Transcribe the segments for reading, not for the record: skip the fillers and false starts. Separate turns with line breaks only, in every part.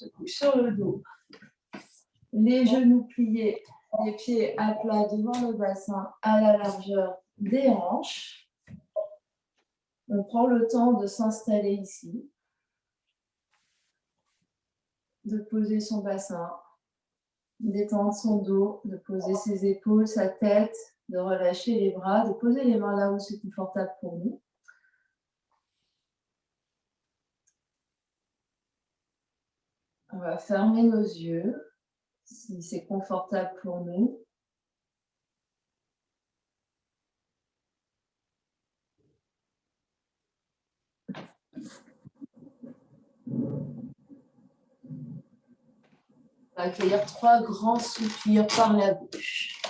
se couche sur le dos. Les genoux pliés, les pieds à plat devant le bassin à la largeur des hanches. On prend le temps de s'installer ici, de poser son bassin, d'étendre son dos, de poser ses épaules, sa tête, de relâcher les bras, de poser les mains là où c'est confortable pour nous. On va fermer nos yeux si c'est confortable pour nous. On va accueillir 3 grands soupirs par la bouche.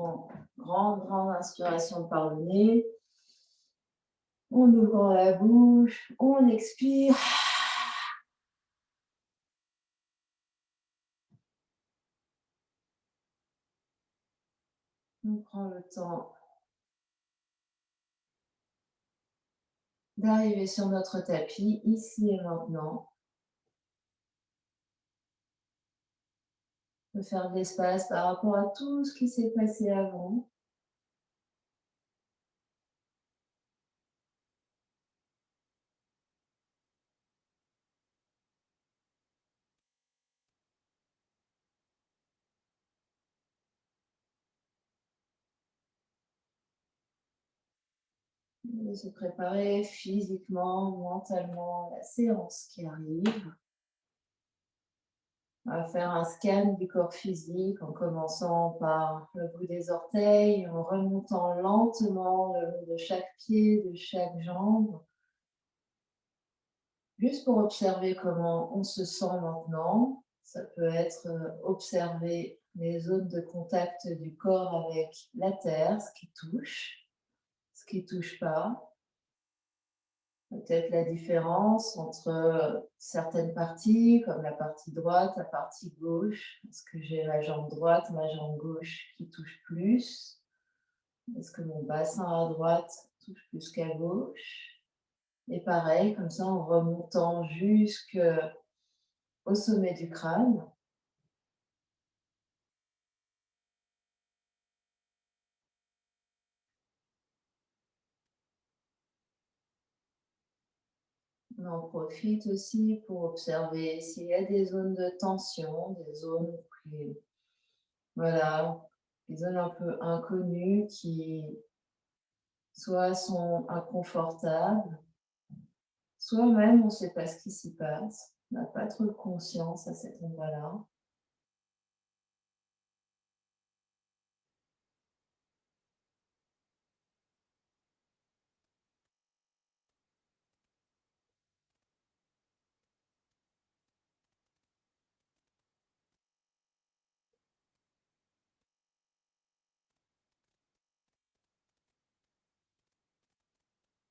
On prend grande inspiration par le nez. On ouvre la bouche, on expire. On prend le temps d'arriver sur notre tapis, ici et maintenant. De faire de l'espace par rapport à tout ce qui s'est passé avant. De se préparer physiquement, mentalement à la séance qui arrive. On va faire un scan du corps physique en commençant par le bout des orteils, en remontant lentement le long de chaque pied, de chaque jambe. Juste pour observer comment on se sent maintenant. Ça peut être observer les zones de contact du corps avec la terre, ce qui touche, ce qui ne touche pas. Peut-être la différence entre certaines parties, comme la partie droite, la partie gauche. Est-ce que j'ai ma jambe droite, ma jambe gauche qui touche plus? Est-ce que mon bassin à droite touche plus qu'à gauche? Et pareil, comme ça, en remontant jusqu'au sommet du crâne. On en profite aussi pour observer s'il y a des zones de tension, des zones qui, voilà, des zones un peu inconnues qui soit sont inconfortables, soit même on ne sait pas ce qui s'y passe, on n'a pas trop de conscience à cet endroit-là.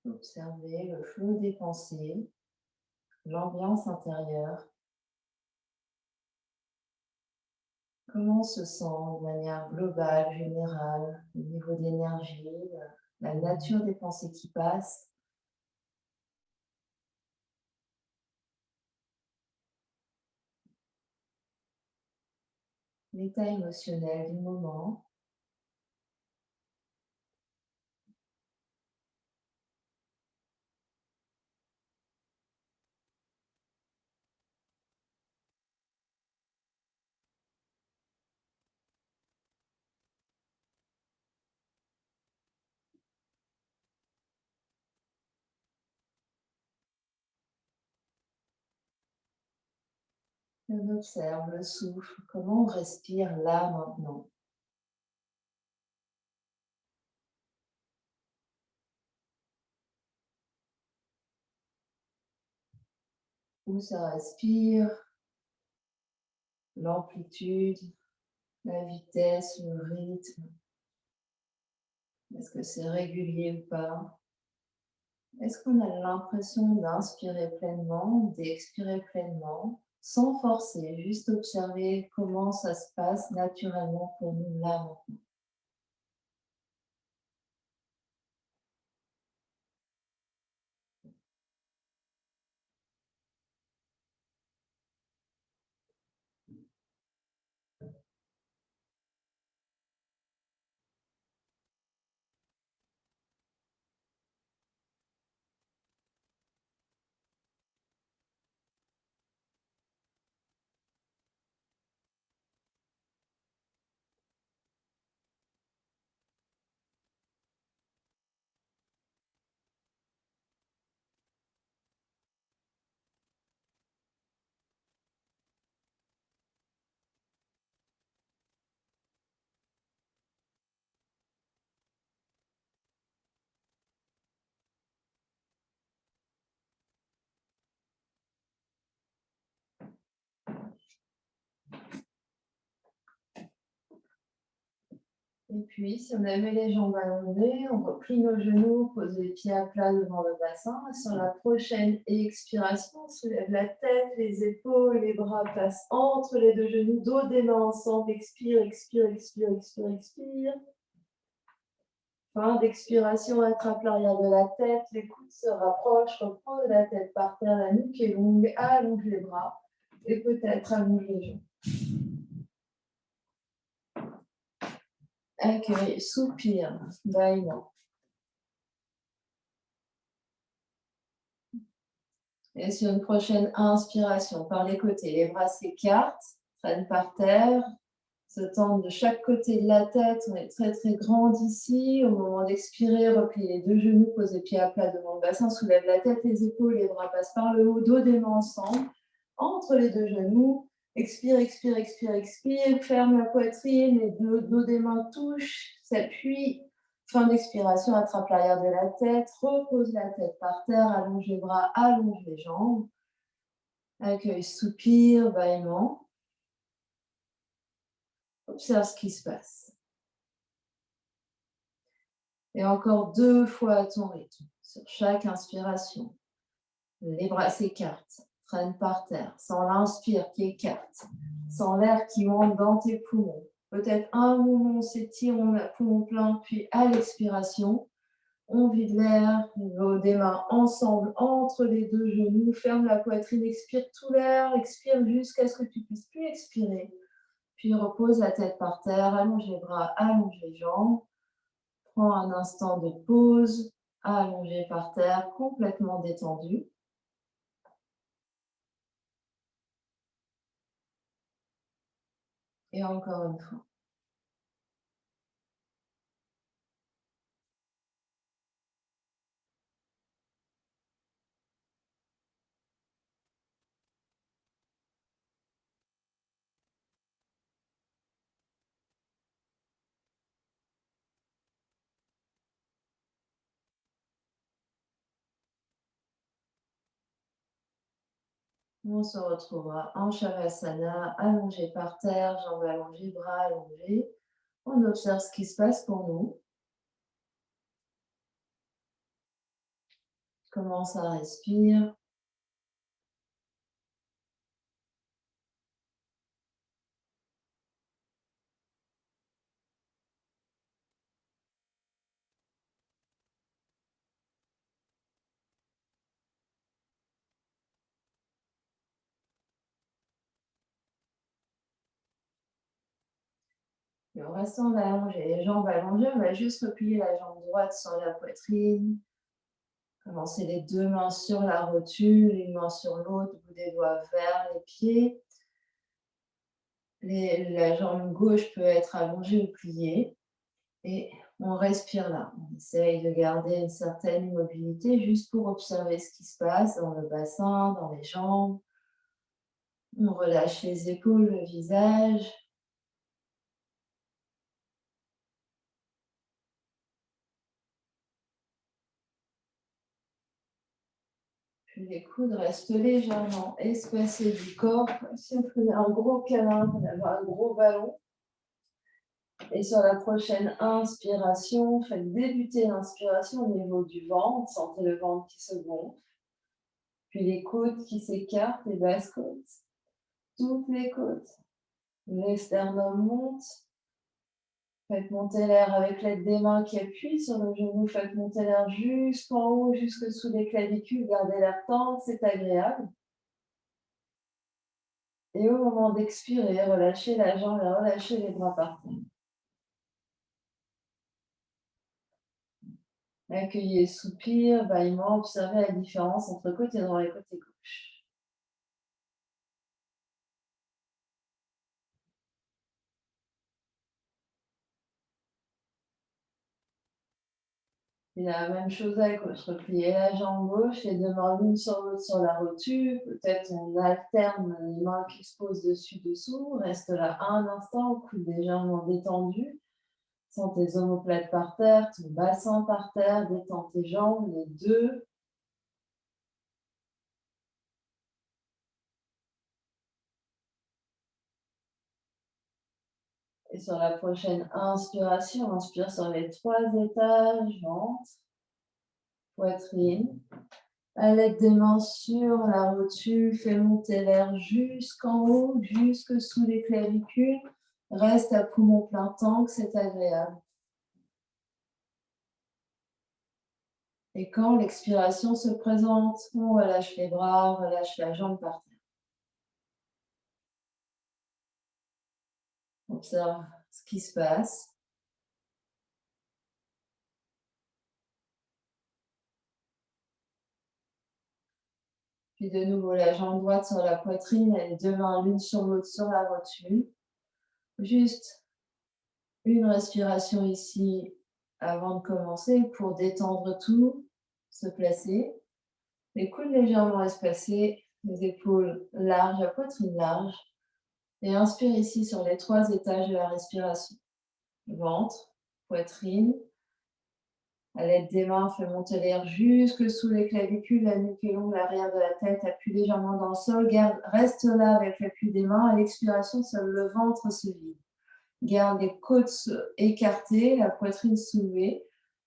Observer le flot des pensées, l'ambiance intérieure. Comment on se sent de manière globale, générale, au niveau d'énergie, la nature des pensées qui passent. L'état émotionnel du moment. On observe le souffle, comment on respire là maintenant. Où ça respire, l'amplitude, la vitesse, le rythme. Est-ce que c'est régulier ou pas? Est-ce qu'on a l'impression d'inspirer pleinement, d'expirer pleinement, sans forcer, juste observer comment ça se passe naturellement pour nous là maintenant? Et puis, si on a mis les jambes allongées, on replie nos genoux, pose les pieds à plat devant le bassin. Et sur la prochaine expiration, on soulève la tête, les épaules, les bras passent entre les deux genoux, dos des mains ensemble. Expire, expire, expire, expire, expire. Fin d'expiration, attrape l'arrière de la tête, les coudes se rapprochent, repose la tête par terre, la nuque est longue, allonge les bras et peut-être allonge les jambes. Accueille, soupire, bâillement. Et sur une prochaine inspiration, par les côtés, les bras s'écartent, traînent par terre, se tendent de chaque côté de la tête. On est très très grand ici. Au moment d'expirer, replie les deux genoux, pose les pieds à plat devant le bassin, soulève la tête, les épaules, les bras passent par le haut, dos des mains ensemble, entre les deux genoux. Expire, expire, expire, expire, ferme la poitrine, les dos des mains touchent, s'appuie. Fin d'expiration, attrape l'arrière de la tête, repose la tête par terre, allonge les bras, allonge les jambes. Accueille, soupir, bâillement. Observe ce qui se passe. Et encore 2 fois à ton rythme. Sur chaque inspiration, les bras s'écartent, traînent par terre. Sans l'inspire qui écarte, sans l'air qui monte dans tes poumons. Peut-être un moment, on s'étire, on a poumon plein, puis à l'expiration, on vide l'air, des mains ensemble entre les deux genoux, ferme la poitrine, expire tout l'air, expire jusqu'à ce que tu puisses plus expirer. Puis repose la tête par terre, allonge les bras, allonge les jambes. Prends un instant de pause, allongé par terre, complètement détendu. Et encore une fois. On se retrouvera en Shavasana, allongé par terre, jambes allongées, bras allongés. On observe ce qui se passe pour nous. Comment ça respire. Et en restant allongé, les jambes allongées, on va juste replier la jambe droite sur la poitrine. Commencer les deux mains sur la rotule, une main sur l'autre, bout des doigts vers les pieds. La jambe gauche peut être allongée ou pliée. Et on respire là. On essaye de garder une certaine immobilité juste pour observer ce qui se passe dans le bassin, dans les jambes. On relâche les épaules, le visage. Puis les coudes restent légèrement espacés du corps, comme si on faisait un gros câlin, on avait un gros ballon. Et sur la prochaine inspiration, faites débuter l'inspiration au niveau du ventre. Sentez le ventre qui se gonfle. Puis les côtes qui s'écartent, les basses côtes. Toutes les côtes. L'esternum monte. Faites monter l'air avec l'aide des mains qui appuient sur le genou. Faites monter l'air jusqu'en haut, jusque sous les clavicules. Gardez l'air tendre, c'est agréable. Et au moment d'expirer, relâchez la jambe et relâchez les bras par terre. Accueillez, soupir, bâillement, observez la différence entre côté droit et côté gauche. Et la même chose à gauche, repliez la jambe gauche, les deux mains l'une sur l'autre sur la rotule. Peut-être on alterne les mains qui se posent dessus-dessous. Reste là un instant, coude légèrement détendu. Sens tes omoplates par terre, ton bassin par terre, détends tes jambes, les deux. Et sur la prochaine inspiration, inspire sur les 3 étages, ventre, poitrine. À l'aide des mains sur la rotule, fais monter l'air jusqu'en haut, jusque sous les clavicules. Reste à poumon plein tant que c'est agréable. Et quand l'expiration se présente, on relâche les bras, on relâche la jambe par terre. Observe ce qui se passe. Puis de nouveau, la jambe droite sur la poitrine et les 2 mains l'une sur l'autre sur la rotule. Juste une respiration ici avant de commencer pour détendre tout, se placer. Les coudes légèrement espacés, les épaules larges, la poitrine large. Et inspire ici sur les 3 étages de la respiration. Ventre, poitrine. À l'aide des mains, fais monter l'air jusque sous les clavicules, la nuque est longue, l'arrière de la tête, appuie légèrement dans le sol. Reste là avec l'appui des mains. À l'expiration, seul le ventre se vide. Garde les côtes écartées, la poitrine soulevée.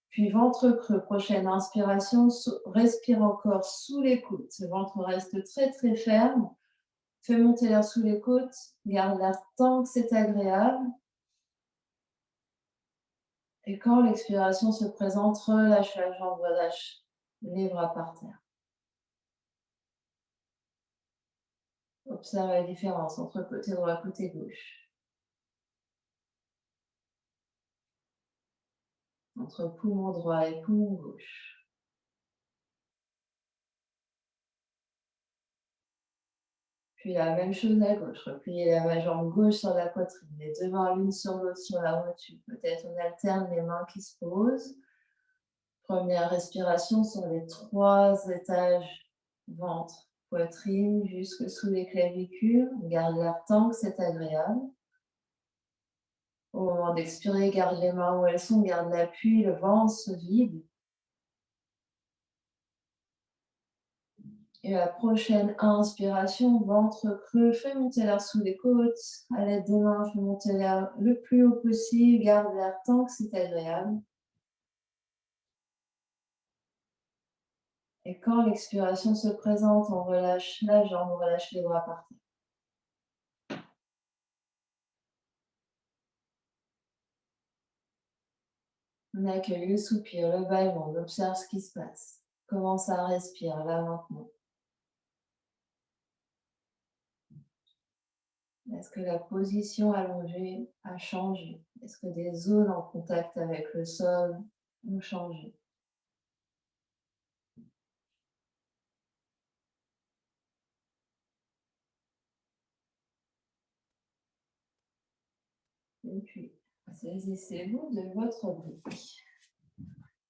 Puis ventre creux. Prochaine inspiration, respire encore sous les côtes. Le ventre reste très très ferme. Fais monter l'air sous les côtes. Garde l'air tant que c'est agréable. Et quand l'expiration se présente, relâche la jambe, relâche les bras par terre. Observe la différence entre côté droit et côté gauche. Entre poumon droit et poumon gauche. Puis la même chose à gauche. Repliez la jambe gauche sur la poitrine. Les 2 mains l'une sur l'autre sur la rotule. Peut-être on alterne les mains qui se posent. Première respiration sur les 3 étages. Ventre, poitrine, jusque sous les clavicules. Garde l'air tant que c'est agréable. Au moment d'expirer, garde les mains où elles sont, garde l'appui, le ventre se vide. Et la prochaine inspiration, ventre creux, fais monter l'air sous les côtes. À l'aide des mains, fais monter l'air le plus haut possible. Garde l'air tant que c'est agréable. Et quand l'expiration se présente, on relâche la jambe, on relâche les bras par terre. On accueille le soupir, le bâillement, on observe ce qui se passe. Commence à respirer là maintenant. Est-ce que la position allongée a changé? Est-ce que des zones en contact avec le sol ont changé? Et puis, saisissez-vous de votre brique.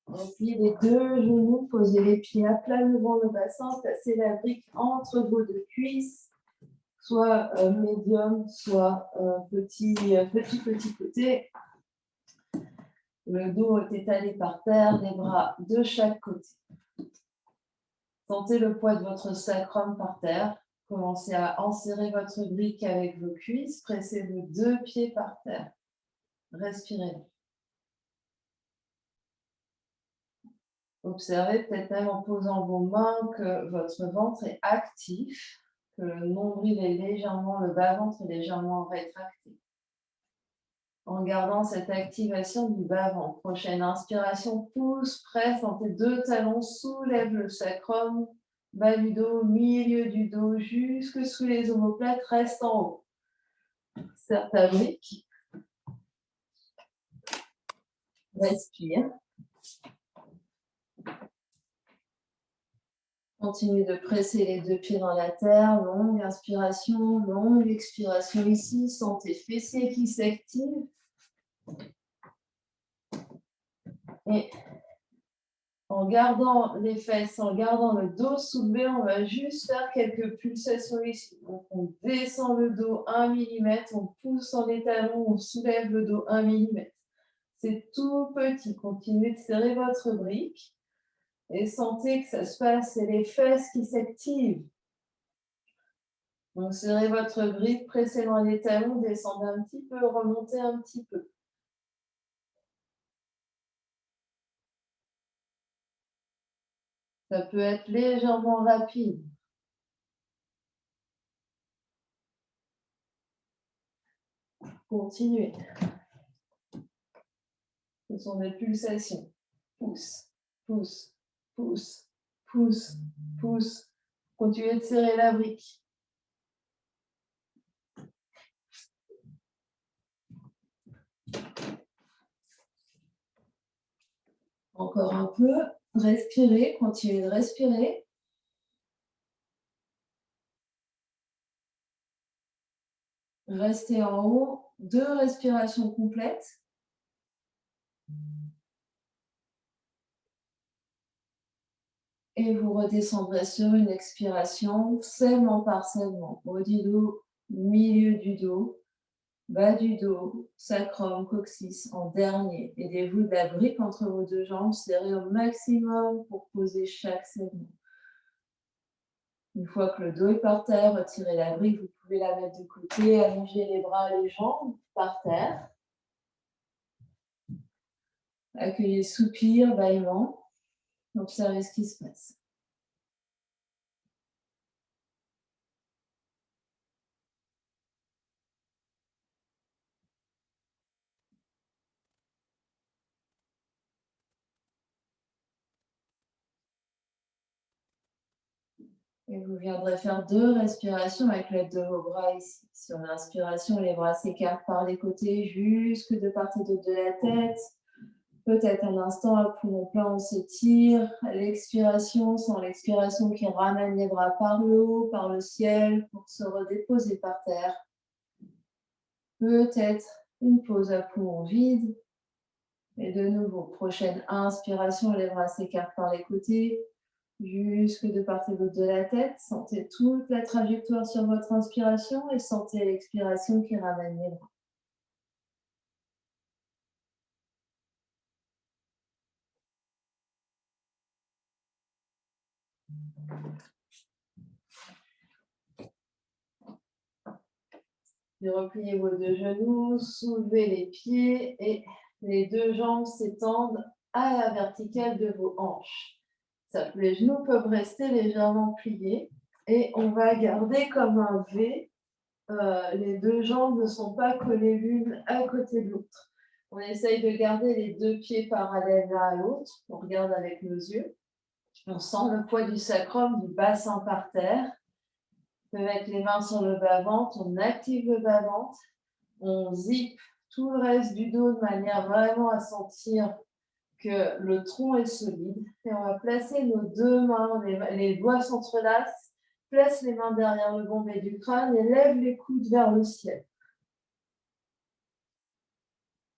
Repliez les 2 genoux, posez les pieds à plat devant le bassin, placez la brique entre vos 2 cuisses, soit médium, soit petit côté. Le dos est étalé par terre, les bras de chaque côté. Sentez le poids de votre sacrum par terre. Commencez à enserrer votre brique avec vos cuisses. Pressez vos 2 pieds par terre. Respirez. Observez peut-être même en posant vos mains que votre ventre est actif, que le nombril est légèrement, le bas-ventre est légèrement rétracté. En gardant cette activation du bas-ventre. Prochaine inspiration, pousse, presse dans tes 2 talons, soulève le sacrum, bas du dos, milieu du dos, jusque sous les omoplates, reste en haut. Serre ta brique. Respire. Continue de presser les 2 pieds dans la terre. Longue inspiration, longue expiration ici. Sens tes fessiers qui s'activent. Et en gardant les fesses, en gardant le dos soulevé, on va juste faire quelques pulsations ici. Donc on descend le dos 1 mm, on pousse dans les talons, on soulève le dos 1 mm. C'est tout petit. Continuez de serrer votre brique et sentez que ça se passe. C'est les fesses qui s'activent. Donc, serrez votre bride, pressez dans les talons, descendez un petit peu, remontez un petit peu. Ça peut être légèrement rapide. Continuez. Ce sont des pulsations. Pousse, pousse, pousse, pousse, pousse. Continuez de serrer la brique. Encore un peu. Respirez, continuez de respirer. Restez en haut. 2 respirations complètes. Et vous redescendrez sur une expiration, segment par segment. Haut du dos, milieu du dos, bas du dos, sacrum, coccyx en dernier. Aidez-vous de la brique entre vos deux jambes, serrez au maximum pour poser chaque segment. Une fois que le dos est par terre, retirez la brique, vous pouvez la mettre de côté, allongez les bras et les jambes par terre. Accueillez soupir, bâillement. Observez ce qui se passe. Et vous viendrez faire 2 respirations avec l'aide de vos bras ici. Sur l'inspiration, les bras s'écartent par les côtés jusque de part et d'autre de la tête. Peut-être un instant à poumon plein, on s'étire. L'expiration, sans l'expiration qui ramène les bras par le haut, par le ciel, pour se redéposer par terre. Peut-être une pause à poumon vide. Et de nouveau, prochaine inspiration, les bras s'écartent par les côtés. Jusque de part et d'autre de la tête. Sentez toute la trajectoire sur votre inspiration et sentez l'expiration qui ramène les bras. Puis repliez vos 2 genoux, soulevez les pieds et les 2 jambes s'étendent à la verticale de vos hanches. Les genoux peuvent rester légèrement pliés et on va garder comme un V. Les 2 jambes ne sont pas collées l'une à côté de l'autre. On essaye de garder les 2 pieds parallèles l'un à l'autre. On regarde avec nos yeux. On sent le poids du sacrum, du bassin par terre. On peut mettre les mains sur le bas-ventre. On active le bas-ventre. On zippe tout le reste du dos de manière vraiment à sentir que le tronc est solide. Et on va placer nos 2 mains, les doigts s'entrelacent. Place les mains derrière le bombé du crâne et lève les coudes vers le ciel.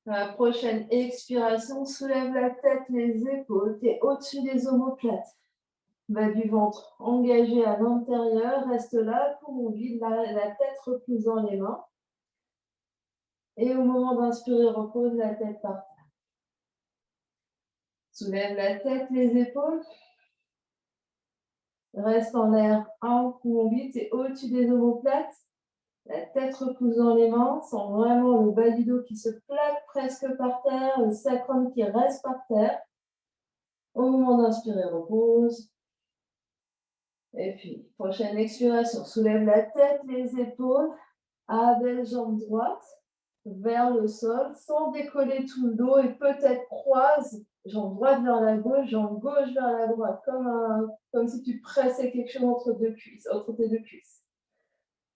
La prochaine expiration, soulève la tête, les épaules, et au-dessus des omoplates. Bas du ventre engagé à l'intérieur, reste là, poumon vide, la tête repose dans les mains. Et au moment d'inspirer, repose la tête par terre. Soulève la tête, les épaules. Reste en l'air, un poumon vide, et au-dessus des omoplates. La tête repose dans les mains, sent vraiment le bas du dos qui se plaque presque par terre, le sacrum qui reste par terre. Au moment d'inspirer, repose. Et puis, prochaine expiration, soulève la tête, les épaules, abaisse jambe droite vers le sol, sans décoller tout le dos et peut-être croise jambe droite vers la gauche, jambe gauche vers la droite, comme si tu pressais quelque chose entre tes 2 cuisses.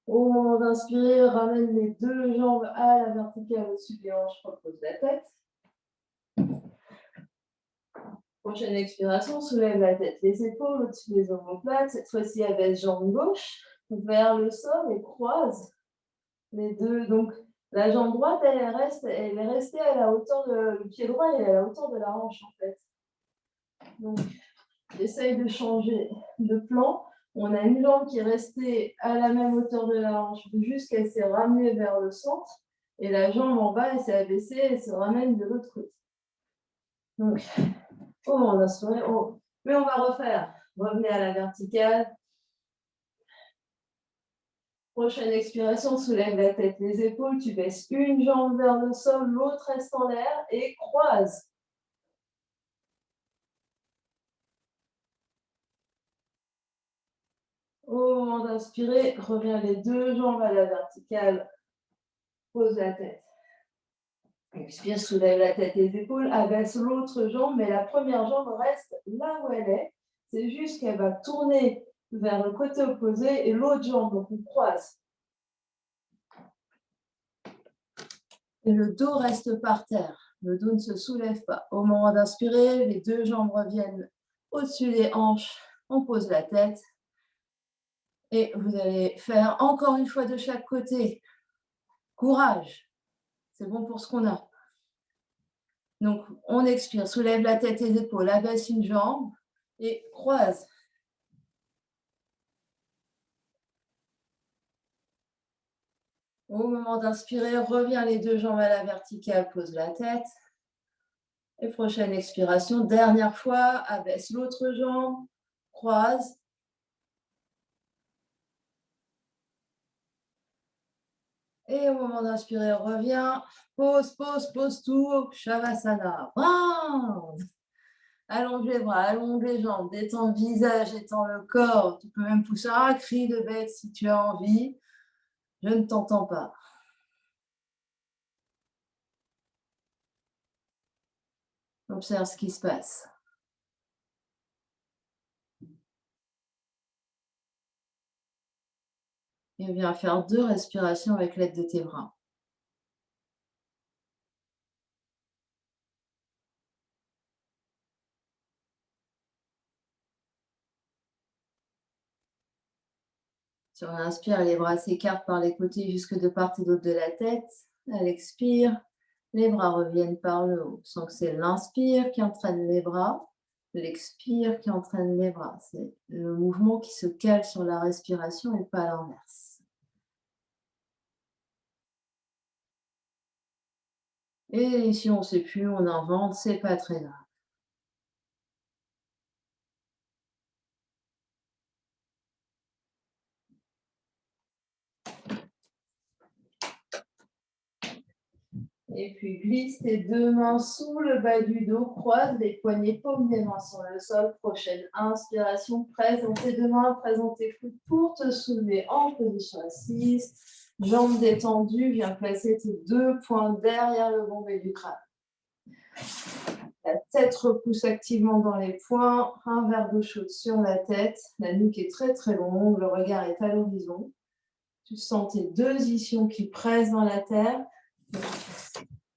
Au moment d'inspirer, ramène les 2 jambes à la verticale au-dessus des hanches, repose la tête. Prochaine expiration, soulève la tête, les épaules au-dessus des omoplates. Cette fois-ci, abaisse jambe gauche vers le sol et croise les 2. Donc, la jambe droite, elle est restée à la hauteur le pied droit, il est à la hauteur de la hanche, en fait. Donc, essaye de changer de plan. On a une jambe qui est restée à la même hauteur de la hanche jusqu'elle s'est ramenée vers le centre. Et la jambe en bas, elle s'est abaissée et se ramène de l'autre côté. Donc, on a souri. Mais on va refaire. Revenez à la verticale. Prochaine expiration, soulève la tête, les épaules, tu baisses une jambe vers le sol, l'autre reste en l'air et croise. Au moment d'inspirer, reviens les deux jambes à la verticale, pose la tête. Expire, soulève la tête et les épaules, abaisse l'autre jambe, mais la première jambe reste là où elle est. C'est juste qu'elle va tourner vers le côté opposé et l'autre jambe, donc on croise. Et le dos reste par terre. Le dos ne se soulève pas. Au moment d'inspirer, les deux jambes reviennent au-dessus des hanches. On pose la tête. Et vous allez faire encore une fois de chaque côté. Courage. C'est bon pour ce qu'on a. Donc, on expire, soulève la tête et les épaules, abaisse une jambe et croise. Au moment d'inspirer, reviens les deux jambes à la verticale, pose la tête. Et prochaine expiration, dernière fois, abaisse l'autre jambe, croise. Et au moment d'inspirer, reviens, pose, pose, pose tout, Shavasana. Round. Allonge les bras, allonge les jambes, détends le visage, détends le corps. Tu peux même pousser un cri de bête si tu as envie. Je ne t'entends pas. Observe ce qui se passe. Et viens faire 2 respirations avec l'aide de tes bras. Si on inspire, les bras s'écartent par les côtés jusque de part et d'autre de la tête. À l'expire, les bras reviennent par le haut. Sans que c'est l'inspire qui entraîne les bras, l'expire qui entraîne les bras. C'est le mouvement qui se cale sur la respiration et pas à l'inverse. Et si on ne sait plus, on invente, c'est pas très grave. Et puis glisse tes deux mains sous le bas du dos, croise les poignets, paumes des mains sur le sol. Prochaine inspiration, présente tes deux mains, présente tes coudes pour te soulever en position assise. Jambes détendues, viens placer tes deux poings derrière le bombé du crâne. La tête repousse activement dans les poings, un verre d'eau chaude sur la tête. La nuque est très très longue, le regard est à l'horizon. Tu sens tes deux ischions qui pressent dans la terre.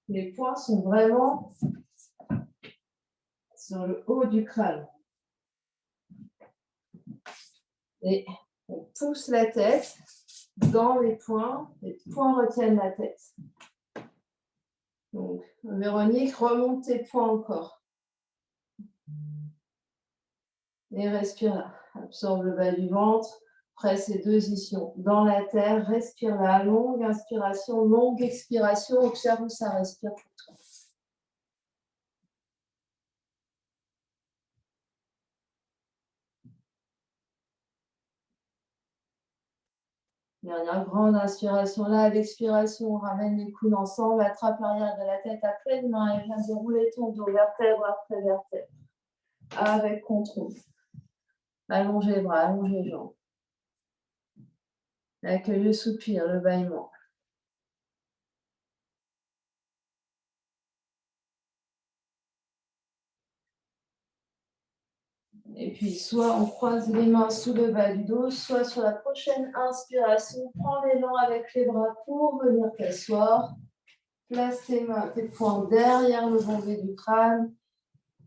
Les poings sont vraiment sur le haut du crâne. Et on pousse la tête dans les poings retiennent la tête. Donc, Véronique, remonte tes poings encore. Et respire là. Absorbe le bas du ventre. Presse les deux ischions dans la terre. Respire là. Longue inspiration, longue expiration. Observe où ça respire pour toi. Dernière grande inspiration là. À l'expiration, on ramène les coudes ensemble. Attrape l'arrière de la tête à pleine main et viens dérouler ton dos vertèbre après vertèbre. Avec contrôle. Allongez les bras, allongez les jambes. Accueille le soupir, le bâillement. Et puis, soit on croise les mains sous le bas du dos, soit sur la prochaine inspiration, prends l'élan avec les bras pour venir t'asseoir. Place tes mains, tes poings derrière le bombé du crâne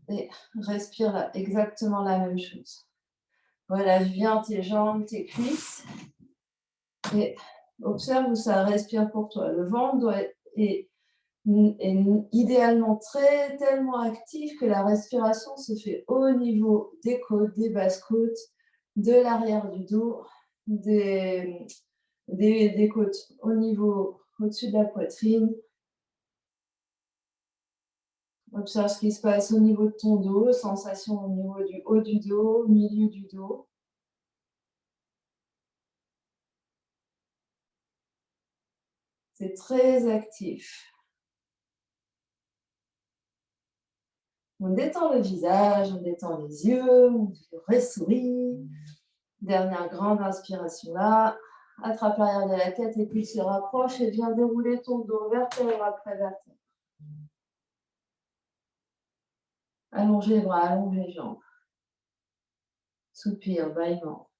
et respire là, exactement la même chose. Relâche bien tes jambes, tes cuisses et observe où ça respire pour toi. Le ventre doit être est idéalement tellement actif que la respiration se fait au niveau des côtes, des basses côtes, de l'arrière du dos, des côtes au niveau au-dessus de la poitrine. Observe ce qui se passe au niveau de ton dos, sensation au niveau du haut du dos, milieu du dos. C'est très actif. On détend le visage, on détend les yeux, on sourit. Dernière grande inspiration là. Attrape l'arrière de la tête et puis se rapproche et viens dérouler ton dos vertèbre après vertèbre. Allongez les bras, allongez les jambes. Soupir, bâillement.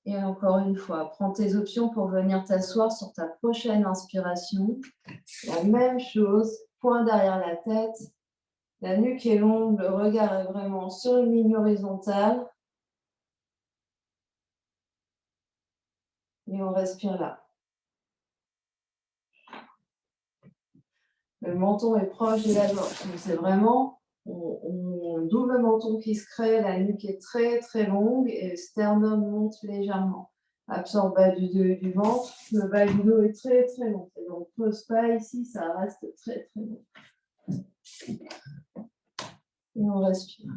Et encore une fois, prends tes options pour venir t'asseoir sur ta prochaine inspiration. La même chose, point derrière la tête. La nuque est longue, le regard est vraiment sur une ligne horizontale. Et on respire là. Le menton est proche de la gorge. Donc c'est vraiment on double menton qui se crée, la nuque est très très longue et le sternum monte légèrement. Absorbe bas du ventre, le bas du dos est très très long. Et donc pose pas ici, ça reste très très long. Et on respire.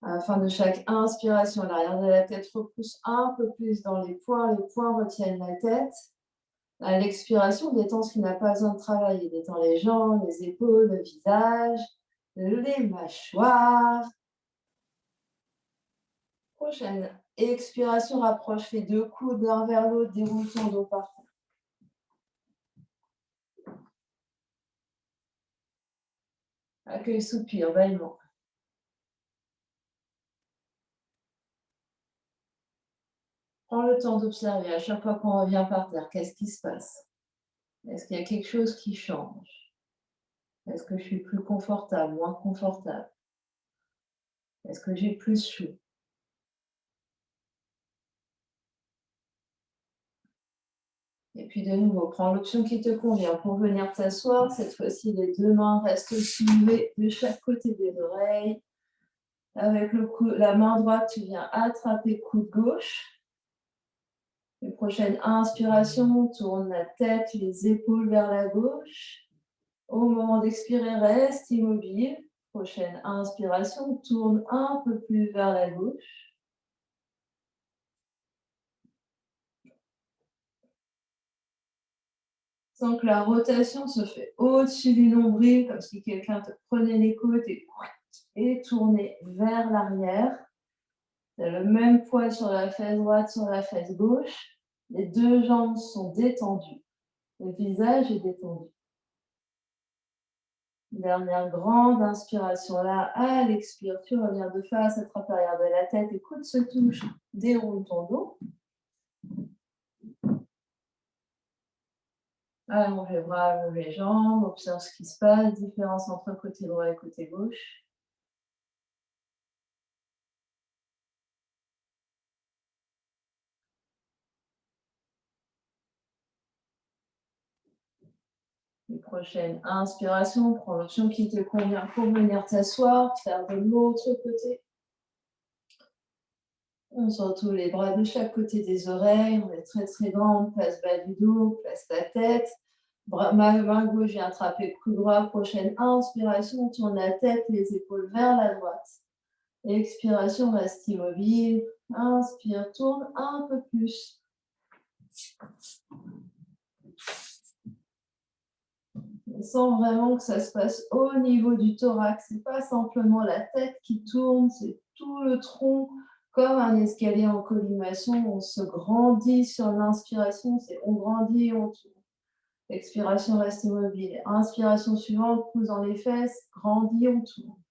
À la fin de chaque inspiration, l'arrière de la tête repousse un peu plus dans les poings retiennent la tête. À l'expiration, détends ce qui n'a pas besoin de travailler. Détends les jambes, les épaules, le visage, les mâchoires. Prochaine expiration, rapproche les deux coudes l'un vers l'autre, déroule ton dos par terre. Accueil, soupir, bâillement. Prends le temps d'observer à chaque fois qu'on revient par terre, qu'est-ce qui se passe? Est-ce qu'il y a quelque chose qui change? Est-ce que je suis plus confortable, moins confortable? Est-ce que j'ai plus chaud? Et puis de nouveau, prends l'option qui te convient pour venir t'asseoir. Cette fois-ci, les deux mains restent soulevées de chaque côté des oreilles. Avec la main droite, tu viens attraper coude gauche. Les prochaines inspirations, tourne la tête, les épaules vers la gauche. Au moment d'expirer, reste immobile. Prochaine inspiration, tourne un peu plus vers la gauche. Sans que la rotation se fait au-dessus du nombril, comme si quelqu'un te prenait les côtes et tournait vers l'arrière. Tu as le même poids sur la fesse droite, sur la fesse gauche. Les deux jambes sont détendues. Le visage est détendu. Dernière grande inspiration là. À l'expire, tu reviens de face, attrape l'arrière de la tête, écoute se touche, déroule ton dos. Allonge les bras, allonge les jambes, observe ce qui se passe, différence entre côté droit et côté gauche. Les prochaines inspirations, prends l'option qui te convient pour venir t'asseoir, faire de l'autre côté. On se retrouve les bras de chaque côté des oreilles, on est très très grand, place bas du dos, place ta tête. Main gauche vient attraper le coude droit. Prochaine inspiration, tourne la tête, les épaules vers la droite. Expiration, reste immobile. Inspire, tourne un peu plus. On sent vraiment que ça se passe au niveau du thorax. C'est pas simplement la tête qui tourne, c'est tout le tronc, comme un escalier en collimation. On se grandit sur l'inspiration, c'est on grandit et on tourne. Expiration, reste immobile. Inspiration suivante, pousse dans les fesses, grandit, on tourne.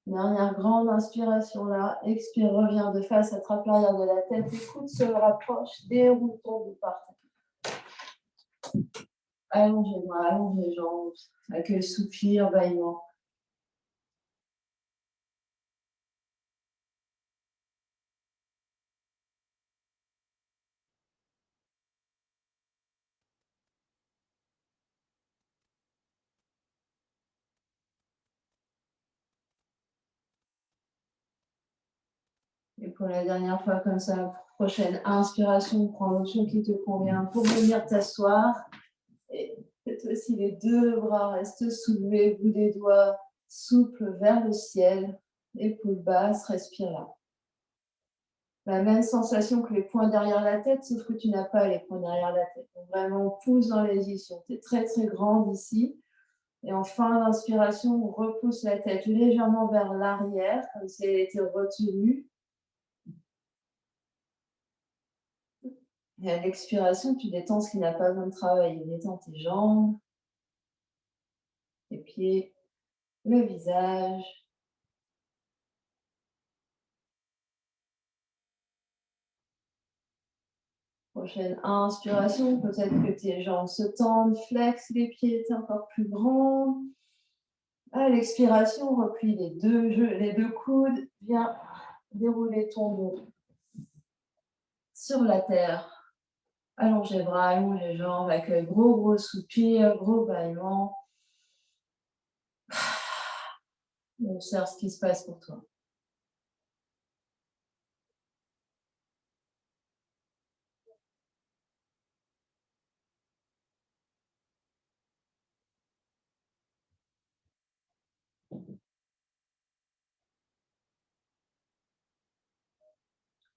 Dernière grande inspiration là. Expire, reviens de face, attrape l'arrière de la tête, écoute, se rapproche, déroule ton dos par terre. Allonge les bras, allonge les jambes. Accueil, soupir, bâillement. Et pour la dernière fois, comme ça, prochaine inspiration, prends l'option qui te convient pour venir t'asseoir. Et peut-être aussi les deux bras restent soulevés, bout des doigts souples vers le ciel. Épaules basses, respire là. La même sensation que les poings derrière la tête, sauf que tu n'as pas les poings derrière la tête. Donc vraiment, pousse dans les ischions. Tu es très très grande ici. Et en fin d'inspiration, on repousse la tête légèrement vers l'arrière, comme si elle était retenue. Et à l'expiration, tu détends ce qui n'a pas besoin de travailler. Détends tes jambes, tes pieds, le visage. Prochaine inspiration, peut-être que tes jambes se tendent, flex les pieds, t'es encore plus grand. À l'expiration, replie les deux coudes, viens dérouler ton dos sur la terre. Allonge les bras, allonge les jambes, accueille gros soupir, gros bâillement. Observe ce qui se passe pour toi.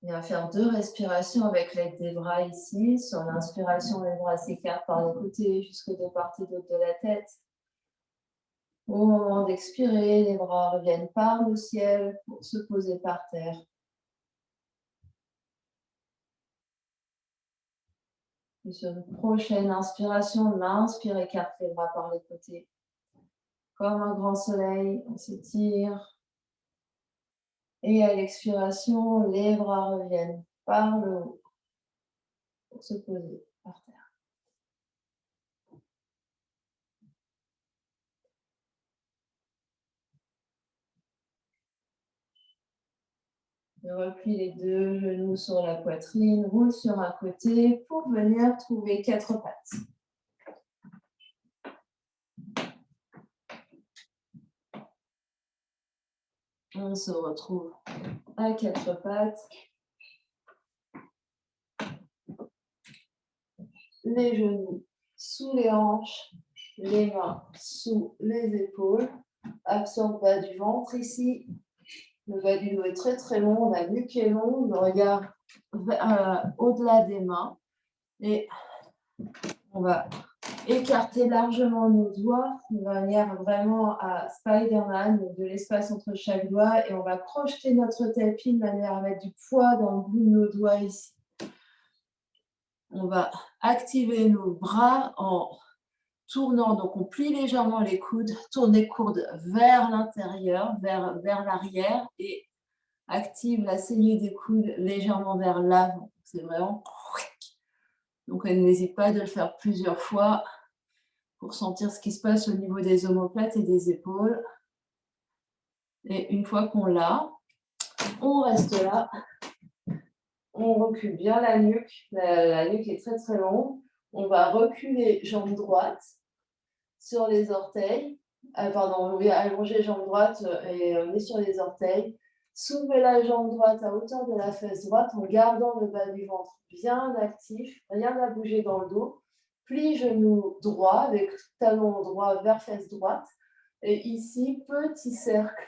Viens faire 2 respirations avec l'aide des bras ici. Sur l'inspiration, les bras s'écartent par les côtés jusqu'aux deux parties d'autres de la tête. Au moment d'expirer, les bras reviennent par le ciel pour se poser par terre. Et sur une prochaine inspiration, l'inspire, écarte les bras par les côtés. Comme un grand soleil, on s'étire. Et à l'expiration, les bras reviennent par le haut pour se poser par terre. Et replie les deux genoux sur la poitrine, roule sur un côté pour venir trouver 4 pattes. On se retrouve à 4 pattes. Les genoux sous les hanches, les mains sous les épaules. Absorbe bas du ventre ici. Le bas du dos est très très long, la nuque est longue, le regard au-delà des mains. Et on va écarter largement nos doigts de manière vraiment à Spider-Man, de l'espace entre chaque doigt. Et on va crocheter notre tapis de manière à mettre du poids dans le bout de nos doigts ici. On va activer nos bras en tournant, donc on plie légèrement les coudes, tourne les coudes vers l'intérieur, vers l'arrière et active la saignée des coudes légèrement vers l'avant. C'est vraiment... Donc n'hésite pas de le faire plusieurs fois pour sentir ce qui se passe au niveau des omoplates et des épaules. Et une fois qu'on l'a, on reste là. On recule bien la nuque. La nuque est très très longue. On va reculer jambe droite sur les orteils. On va allonger jambe droite et on est sur les orteils. Soulevez la jambe droite à hauteur de la fesse droite en gardant le bas du ventre bien actif, rien à bouger dans le dos. Plie genou droit avec talon droit vers fesse droite. Et ici, petit cercle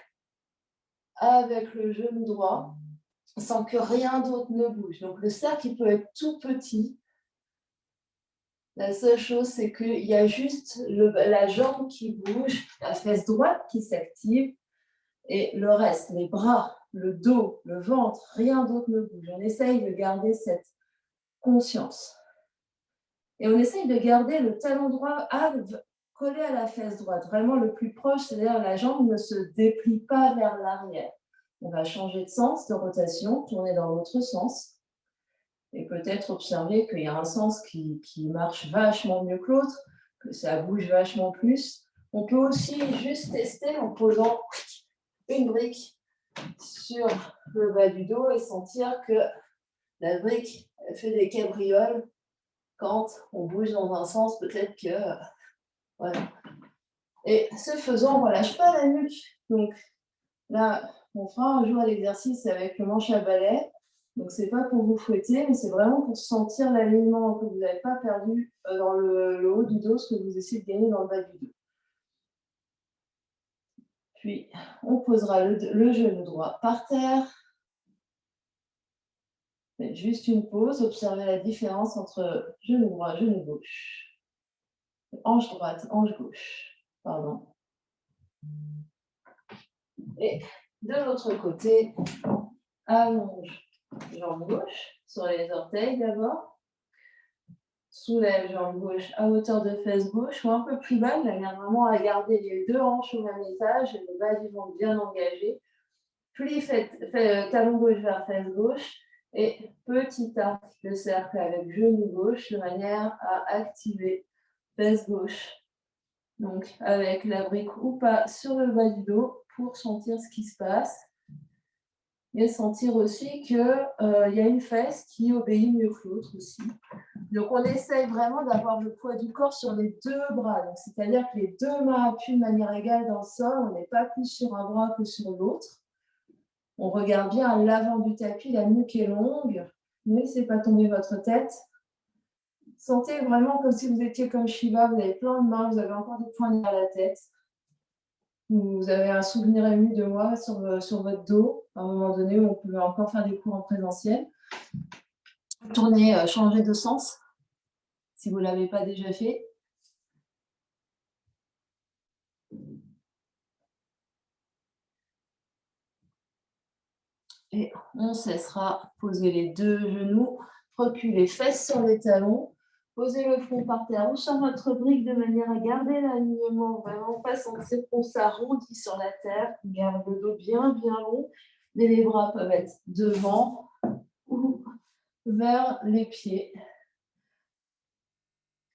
avec le genou droit sans que rien d'autre ne bouge. Donc le cercle, il peut être tout petit. La seule chose, c'est qu'il y a juste la jambe qui bouge, la fesse droite qui s'active, et le reste, les bras, le dos, le ventre, rien d'autre ne bouge. On essaye de garder cette conscience. Et on essaye de garder le talon droit collé à la fesse droite, vraiment le plus proche, c'est-à-dire la jambe ne se déplie pas vers l'arrière. On va changer de sens, de rotation, tourner dans l'autre sens. Et peut-être observer qu'il y a un sens qui marche vachement mieux que l'autre, que ça bouge vachement plus. On peut aussi juste tester en posant une brique sur le bas du dos et sentir que la brique fait des cabrioles quand on bouge dans un sens, peut-être que... voilà. Et ce faisant, on ne relâche pas la nuque. Donc là, on fera un jour l'exercice avec le manche à balai. Donc, ce n'est pas pour vous fouetter, mais c'est vraiment pour sentir l'alignement que vous n'avez pas perdu dans le haut du dos, ce que vous essayez de gagner dans le bas du dos. Puis, on posera le genou droit par terre. Faites juste une pause, observez la différence entre genou droit, genou gauche. Hanche droite, hanche gauche. Pardon. Et de l'autre côté, allonge jambe gauche sur les orteils d'abord. Soulève jambe gauche à hauteur de fesse gauche ou un peu plus bas, de manière vraiment à garder les deux hanches au même étage et le bas du ventre bien engagé. Plie talon gauche vers fesse gauche et petit arc de cercle avec genou gauche de manière à activer fesse gauche. Donc avec la brique ou pas sur le bas du dos pour sentir ce qui se passe. Et sentir aussi qu'il y a une fesse qui obéit mieux que l'autre aussi. Donc, on essaye vraiment d'avoir le poids du corps sur les deux bras. C'est-à-dire que les deux mains appuient de manière égale dans le sol. On n'est pas plus sur un bras que sur l'autre. On regarde bien à l'avant du tapis, la nuque est longue. Ne laissez pas tomber votre tête. Sentez vraiment comme si vous étiez comme Shiva. Vous avez plein de mains, vous avez encore des poings derrière la tête. Vous avez un souvenir ému de moi sur votre dos, à un moment donné où on pouvait encore faire des cours en présentiel. Tournez, changez de sens, si vous ne l'avez pas déjà fait. Et on cessera. Posez les deux genoux, reculez fesses sur les talons, posez le front par terre ou sur votre brique de manière à garder l'alignement, vraiment pas sentir qu'on s'arrondit sur la terre. Garde le dos bien long et les bras peuvent être devant ou vers les pieds.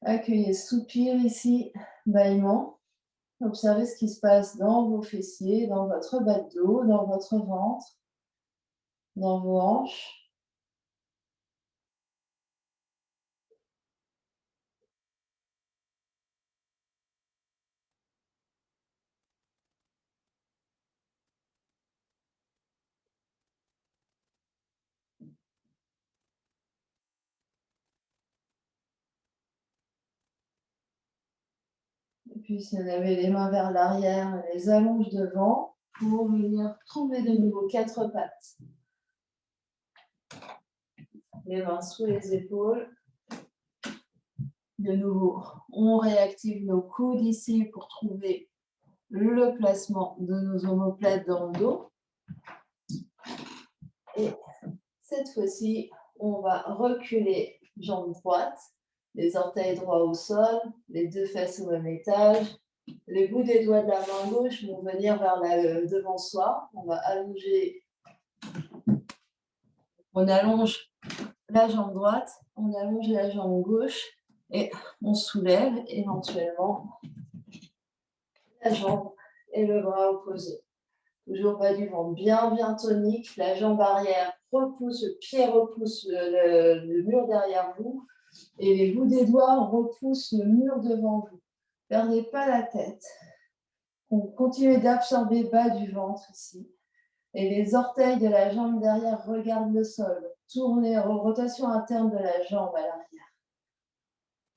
Accueillez soupir ici, bâillement. Observez ce qui se passe dans vos fessiers, dans votre bas de dos, dans votre ventre, dans vos hanches. Et puis, si on avait les mains vers l'arrière, on les allonge devant pour venir trouver de nouveau quatre pattes. Les mains sous les épaules. De nouveau, on réactive nos coudes ici pour trouver le placement de nos omoplates dans le dos. Et cette fois-ci, on va reculer jambe droite, les orteils droits au sol, les deux fesses au même étage. Les bouts des doigts de la main gauche vont venir vers devant soi. On va allonger. On allonge la jambe droite, on allonge la jambe gauche et on soulève éventuellement la jambe et le bras opposé. Toujours bas du ventre bien tonique. La jambe arrière repousse, le pied repousse le mur derrière vous et les bouts des doigts repoussent le mur devant vous. Ne perdez pas la tête. Continuez d'absorber bas du ventre ici. Et les orteils de la jambe derrière regardent le sol. Tournez, rotation interne de la jambe à l'arrière.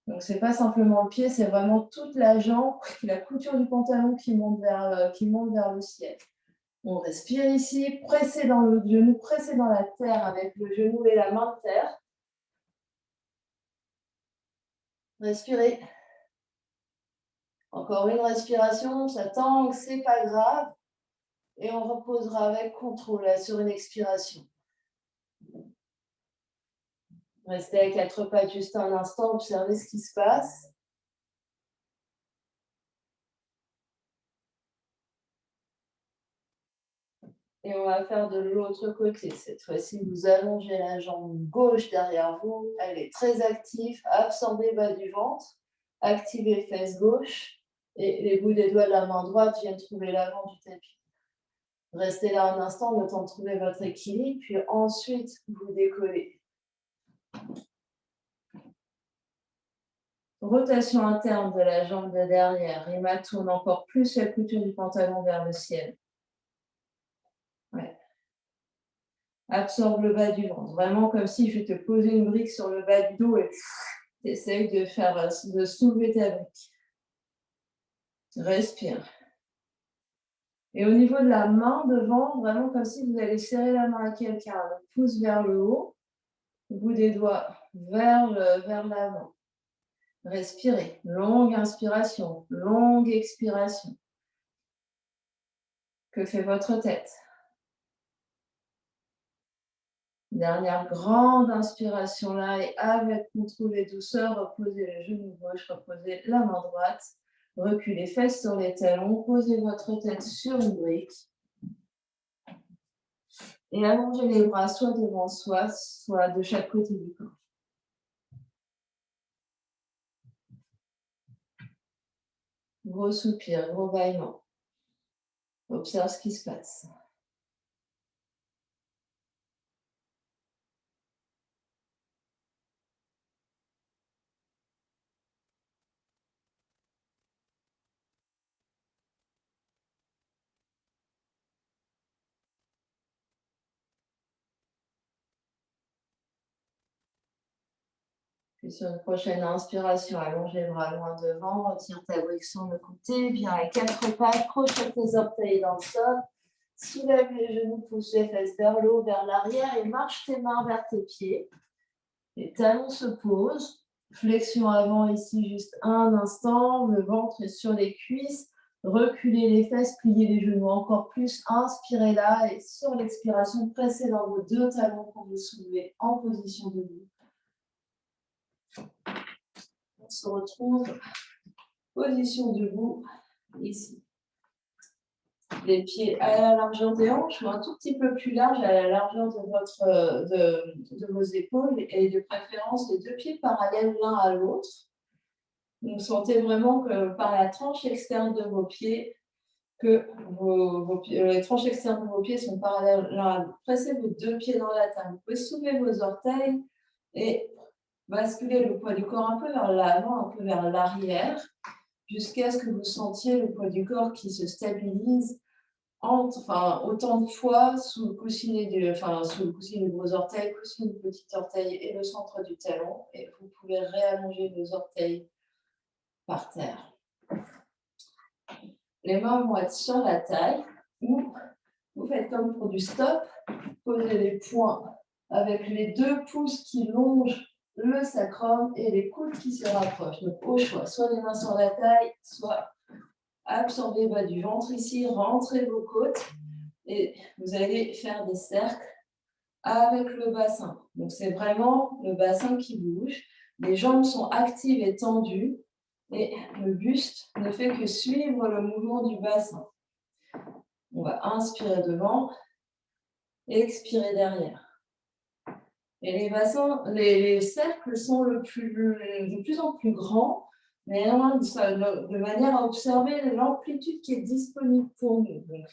Donc, ce n'est pas simplement le pied, c'est vraiment toute la jambe, la couture du pantalon qui monte vers le ciel. On respire ici, pressez dans le genou, pressez dans la terre avec le genou et la main de terre. Respirez. Encore une respiration, ça tangue, c'est pas grave. Et on reposera avec contrôle sur une expiration. Restez à quatre pattes juste un instant, observez ce qui se passe. Et on va faire de l'autre côté. Cette fois-ci, vous allongez la jambe gauche derrière vous. Elle est très active. Absorbez bas du ventre. Activez fesses gauche. Et les bouts des doigts de la main droite viennent trouver l'avant du tapis. Restez là un instant, le temps de trouver votre équilibre. Puis ensuite, vous décollez. Rotation interne de la jambe de derrière. Rima tourne encore plus la couture du pantalon vers le ciel. Absorbe le bas du ventre. Vraiment comme si je te posais une brique sur le bas du dos et tu essayes de soulever ta brique. Respire. Et au niveau de la main devant, vraiment comme si vous allez serrer la main à quelqu'un. Le pouce vers le haut, le bout des doigts vers l'avant. Respirez. Longue inspiration, longue expiration. Que fait votre tête? Dernière grande inspiration là et avec contrôle et douceur, reposez le genou gauche, reposez la main droite, reculez fesses sur les talons, posez votre tête sur une brique et allongez les bras soit devant soi, soit de chaque côté du corps. Gros soupir, gros bâillement. Observe ce qui se passe. Puis sur une prochaine inspiration, allonge les bras loin devant, retire ta brique sur le côté, viens avec 4 pattes, crochet tes orteils dans le sol, soulève les genoux, pousse les fesses vers le haut, vers l'arrière et marche tes mains vers tes pieds. Les talons se posent, flexion avant ici juste un instant, le ventre est sur les cuisses, reculez les fesses, pliez les genoux encore plus, inspirez là et sur l'expiration, pressez dans vos 2 talons pour vous soulever en position debout. On se retrouve position debout, ici. Les pieds à la largeur des hanches ou un tout petit peu plus large à la largeur de vos épaules et de préférence les 2 pieds parallèles l'un à l'autre. Donc sentez vraiment que par la tranche externe de vos pieds, que les tranches externes de vos pieds sont parallèles l'un à l'autre. Pressez vos 2 pieds dans la table. Vous pouvez soulever vos orteils et basculer le poids du corps un peu vers l'avant, un peu vers l'arrière, jusqu'à ce que vous sentiez le poids du corps qui se stabilise autant de fois sous le coussinet de vos orteils, coussinet du petit orteil et le centre du talon. Et vous pouvez réallonger vos orteils par terre. Les mains vont être sur la taille ou vous faites comme pour du stop, posez les poings avec les 2 pouces qui longent le sacrum et les coudes qui se rapprochent. Donc au choix, soit les mains sur la taille, soit absorbez le bas du ventre ici, rentrez vos côtes et vous allez faire des cercles avec le bassin. Donc c'est vraiment le bassin qui bouge. Les jambes sont actives et tendues et le buste ne fait que suivre le mouvement du bassin. On va inspirer devant et expirer derrière. Et les cercles sont de plus en plus grands, mais de manière à observer l'amplitude qui est disponible pour nous. Donc,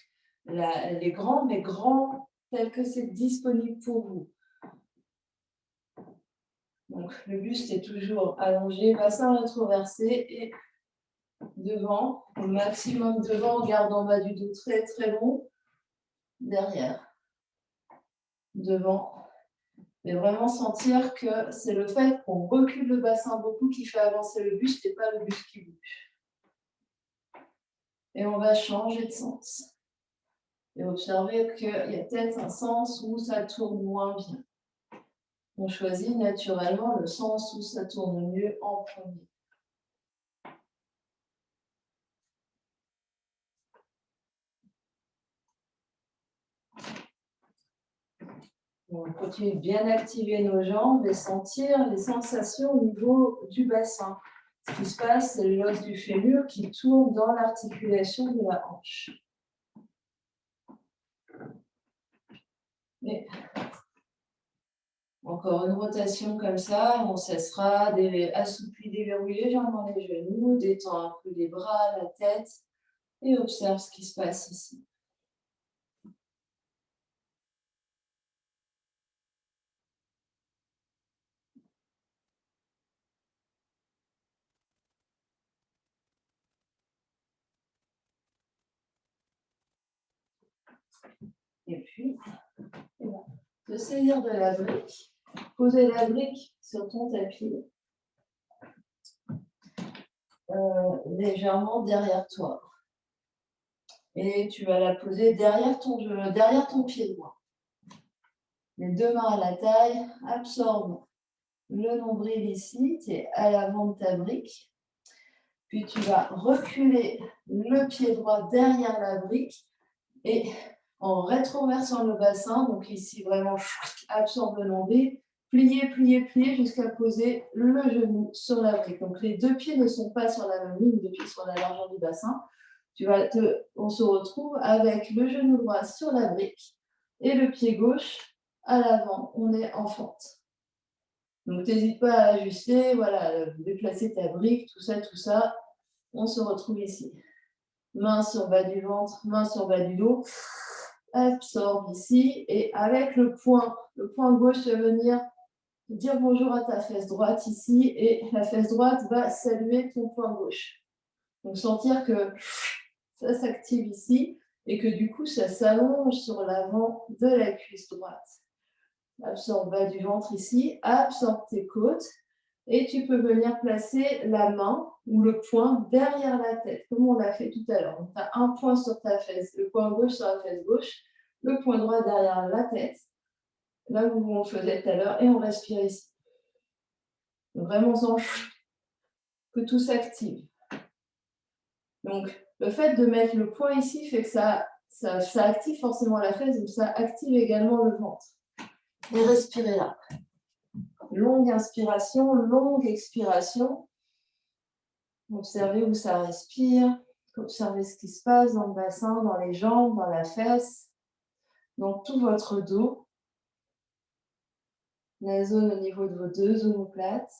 les grands, mais grands tels que c'est disponible pour vous. Donc, le buste est toujours allongé, bassin rétroversé et devant, au maximum devant, garde en bas du dos très très long, derrière, devant. Mais vraiment sentir que c'est le fait qu'on recule le bassin beaucoup qui fait avancer le buste et pas le buste qui bouge. Et on va changer de sens. Et observer qu'il y a peut-être un sens où ça tourne moins bien. On choisit naturellement le sens où ça tourne mieux en premier. On continue de bien activer nos jambes et sentir les sensations au niveau du bassin. Ce qui se passe, c'est l'os du fémur qui tourne dans l'articulation de la hanche. Et encore une rotation comme ça, on cessera, assouplit, déverrouille légèrement les genoux, détend un peu les bras, la tête et observe ce qui se passe ici. Et puis, te saisir de la brique, poser la brique sur ton tapis, légèrement derrière toi. Et tu vas la poser derrière ton pied droit. Les deux mains à la taille, absorbe le nombril ici, tu es à l'avant de ta brique. Puis tu vas reculer le pied droit derrière la brique et en rétroversant le bassin, donc ici vraiment absorbe le nombril, plier, plier, plier jusqu'à poser le genou sur la brique. Donc les deux pieds ne sont pas sur la même ligne, les deux pieds sur la largeur du bassin. On se retrouve avec le genou droit sur la brique et le pied gauche à l'avant. On est en fente. Donc n'hésite pas à ajuster, voilà, déplacer ta brique, tout ça. On se retrouve ici. Main sur bas du ventre, main sur bas du dos. Absorbe ici et avec le poing gauche, tu vas venir dire bonjour à ta fesse droite ici et la fesse droite va saluer ton poing gauche. Donc sentir que ça s'active ici et que du coup ça s'allonge sur l'avant de la cuisse droite. Absorbe bas du ventre ici, absorbe tes côtes et tu peux venir placer la main ou le poing derrière la tête, comme on l'a fait tout à l'heure. Donc, tu as un poing sur ta fesse, le poing gauche sur la fesse gauche, le poing droit derrière la tête, là où on le faisait tout à l'heure, et on respire ici. Donc, vraiment, on sent que tout s'active. Donc, le fait de mettre le poing ici fait que ça active forcément la fesse, donc ça active également le ventre. Et respirez là. Longue inspiration, longue expiration. Observez où ça respire. Observez ce qui se passe dans le bassin, dans les jambes, dans la fesse, dans tout votre dos. La zone au niveau de vos deux omoplates.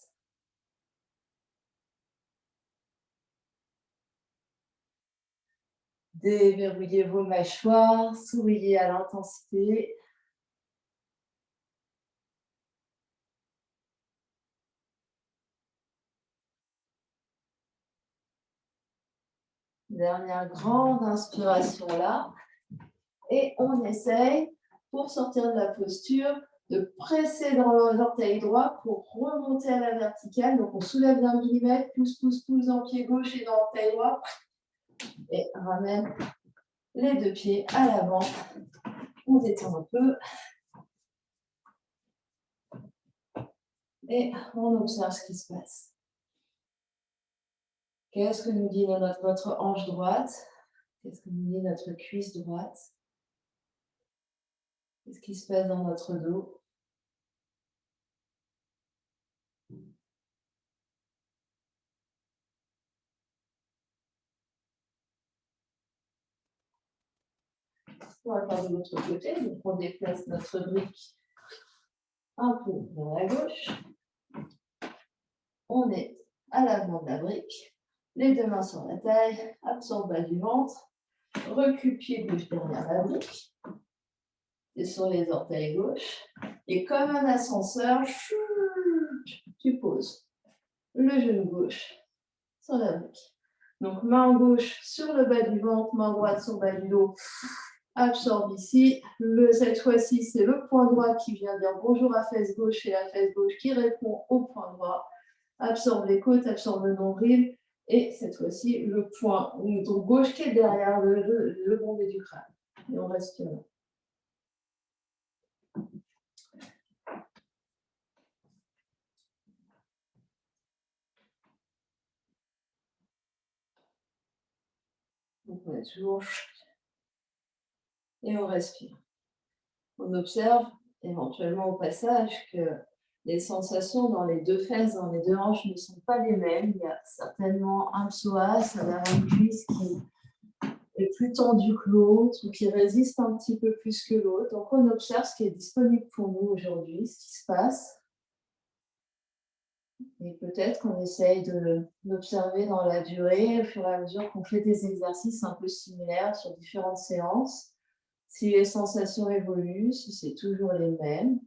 Déverrouillez vos mâchoires, souriez à l'intensité. Dernière grande inspiration là. Et on essaye, pour sortir de la posture, de presser dans l'orteil droit pour remonter à la verticale. Donc on soulève d'un millimètre, pousse dans le pied gauche et dans l'orteil droit. Et ramène les deux pieds à l'avant. On détend un peu. Et on observe ce qui se passe. Qu'est-ce que nous dit notre hanche droite? Qu'est-ce que nous dit notre cuisse droite? Qu'est-ce qui se passe dans notre dos? On va faire de l'autre côté. Donc on déplace notre brique un peu vers la gauche. On est à l'avant de la brique. Les deux mains sur la taille. Absorbe bas du ventre. Recule pied gauche derrière la brique. Et sur les orteils gauche. Et comme un ascenseur, tu poses le genou gauche sur la brique. Donc, main gauche sur le bas du ventre, main droite sur le bas du dos. Absorbe ici. Cette fois-ci, c'est le point droit qui vient dire bonjour à fesse gauche et la fesse gauche qui répond au point droit. Absorbe les côtes, absorbe le nombril. Et cette fois-ci, le point gauche qui est derrière le bombé du crâne. Et on respire là. Donc, on est toujours... Et on respire. On observe éventuellement au passage que les sensations dans les deux fesses, dans les deux hanches ne sont pas les mêmes. Il y a certainement un psoas, un avant-cuisse qui est plus tendu que l'autre ou qui résiste un petit peu plus que l'autre. Donc on observe ce qui est disponible pour nous aujourd'hui, ce qui se passe. Et peut-être qu'on essaye d'observer dans la durée, au fur et à mesure qu'on fait des exercices un peu similaires sur différentes séances, si les sensations évoluent, si c'est toujours les mêmes.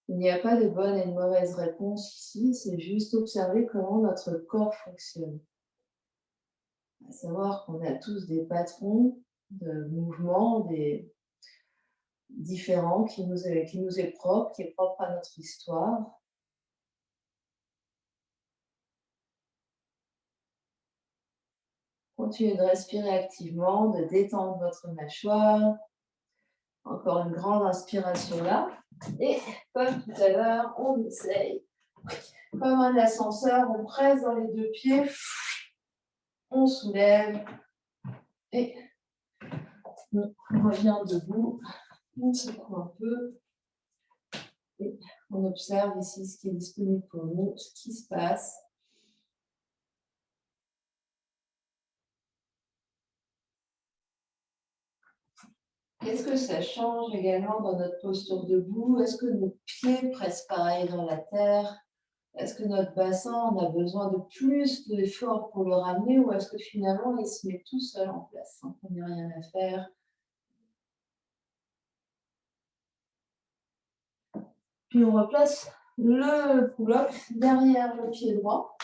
Il n'y a pas de bonne et de mauvaise réponse ici, c'est juste observer comment notre corps fonctionne. À savoir qu'on a tous des patrons de mouvements, des différent qui nous est propre, qui est propre à notre histoire. Continuez de respirer activement, de détendre votre mâchoire. Encore une grande inspiration là. Et comme tout à l'heure, on essaye. Comme un ascenseur, on presse dans les deux pieds. On soulève. Et on revient debout. On secoue un peu. Et on observe ici ce qui est disponible pour nous, ce qui se passe. Est-ce que ça change également dans notre posture debout? Est-ce que nos pieds pressent pareil dans la terre? Est-ce que notre bassin en a besoin de plus d'efforts pour le ramener ou est-ce que finalement il se met tout seul en place sans qu'on n'ait rien à faire? Puis on replace le bloc derrière le pied droit.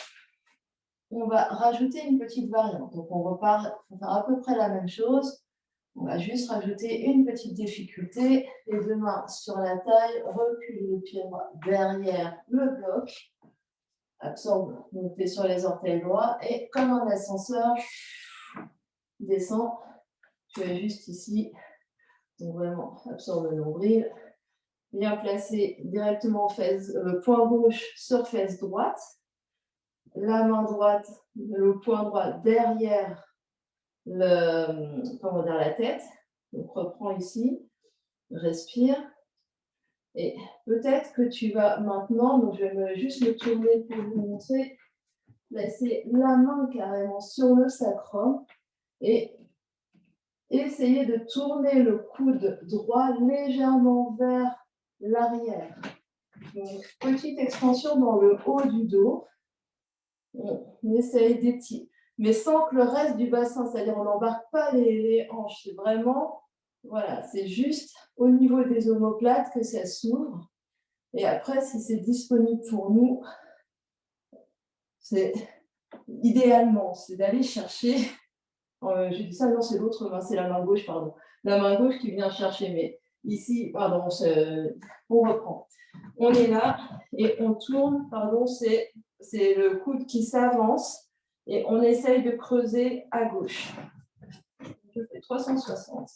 On va rajouter une petite variante. Donc on repart, on va faire à peu près la même chose. On va juste rajouter une petite difficulté. Les deux mains sur la taille, recule le pied droit derrière le bloc. Absorbe, montez sur les orteils droits et comme un ascenseur, descend. Tu es juste ici. Donc vraiment, absorbe le nombril. Bien placé directement point gauche sur fesse droite. La main droite, le point droit derrière la tête. Donc reprends ici, respire. Et peut-être que tu vas maintenant, donc je vais juste me tourner pour vous montrer, placer la main carrément sur le sacrum et essayer de tourner le coude droit légèrement vers l'arrière. Donc, petite extension dans le haut du dos. On essaye d'étirer, mais sans que le reste du bassin, c'est-à-dire on n'embarque pas les hanches. C'est vraiment, voilà, c'est juste au niveau des omoplates que ça s'ouvre. Et après, si c'est disponible pour nous, c'est idéalement, c'est d'aller chercher. J'ai dit ça, non, c'est l'autre main, c'est la main gauche, pardon. La main gauche qui vient chercher, mais ici, pardon, on reprend. On est là et on tourne, pardon, c'est le coude qui s'avance et on essaye de creuser à gauche. Je fais 360.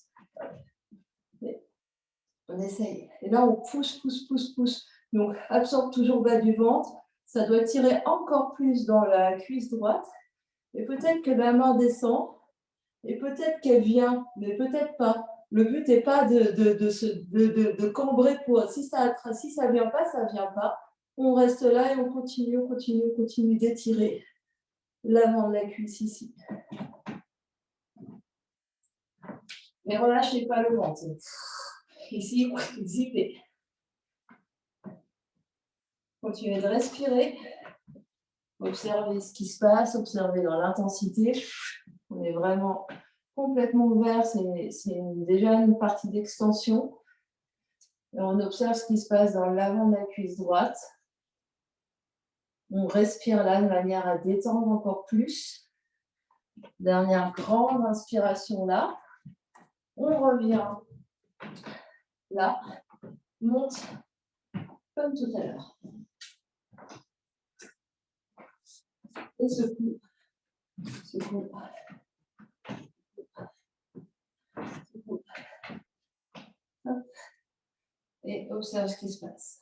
Et on essaye. Et là, on pousse, pousse, pousse, pousse. Donc, absorbe toujours bas du ventre. Ça doit tirer encore plus dans la cuisse droite. Et peut-être que la main descend. Et peut-être qu'elle vient, mais peut-être pas. Le but n'est pas de cambrer pour. Si ça ne vient pas, ça ne vient pas. On reste là et on continue d'étirer l'avant de la cuisse ici. Mais relâchez pas le ventre. Ici, zippez. Continuez de respirer. Observez ce qui se passe, observez dans l'intensité. On est vraiment complètement ouvert, c'est déjà une partie d'extension. Et on observe ce qui se passe dans l'avant de la cuisse droite. On respire là de manière à détendre encore plus. Dernière grande inspiration là. On revient là. Monte comme tout à l'heure. Et secoue. Secoue. Secoue. Hop. Et observe ce qui se passe.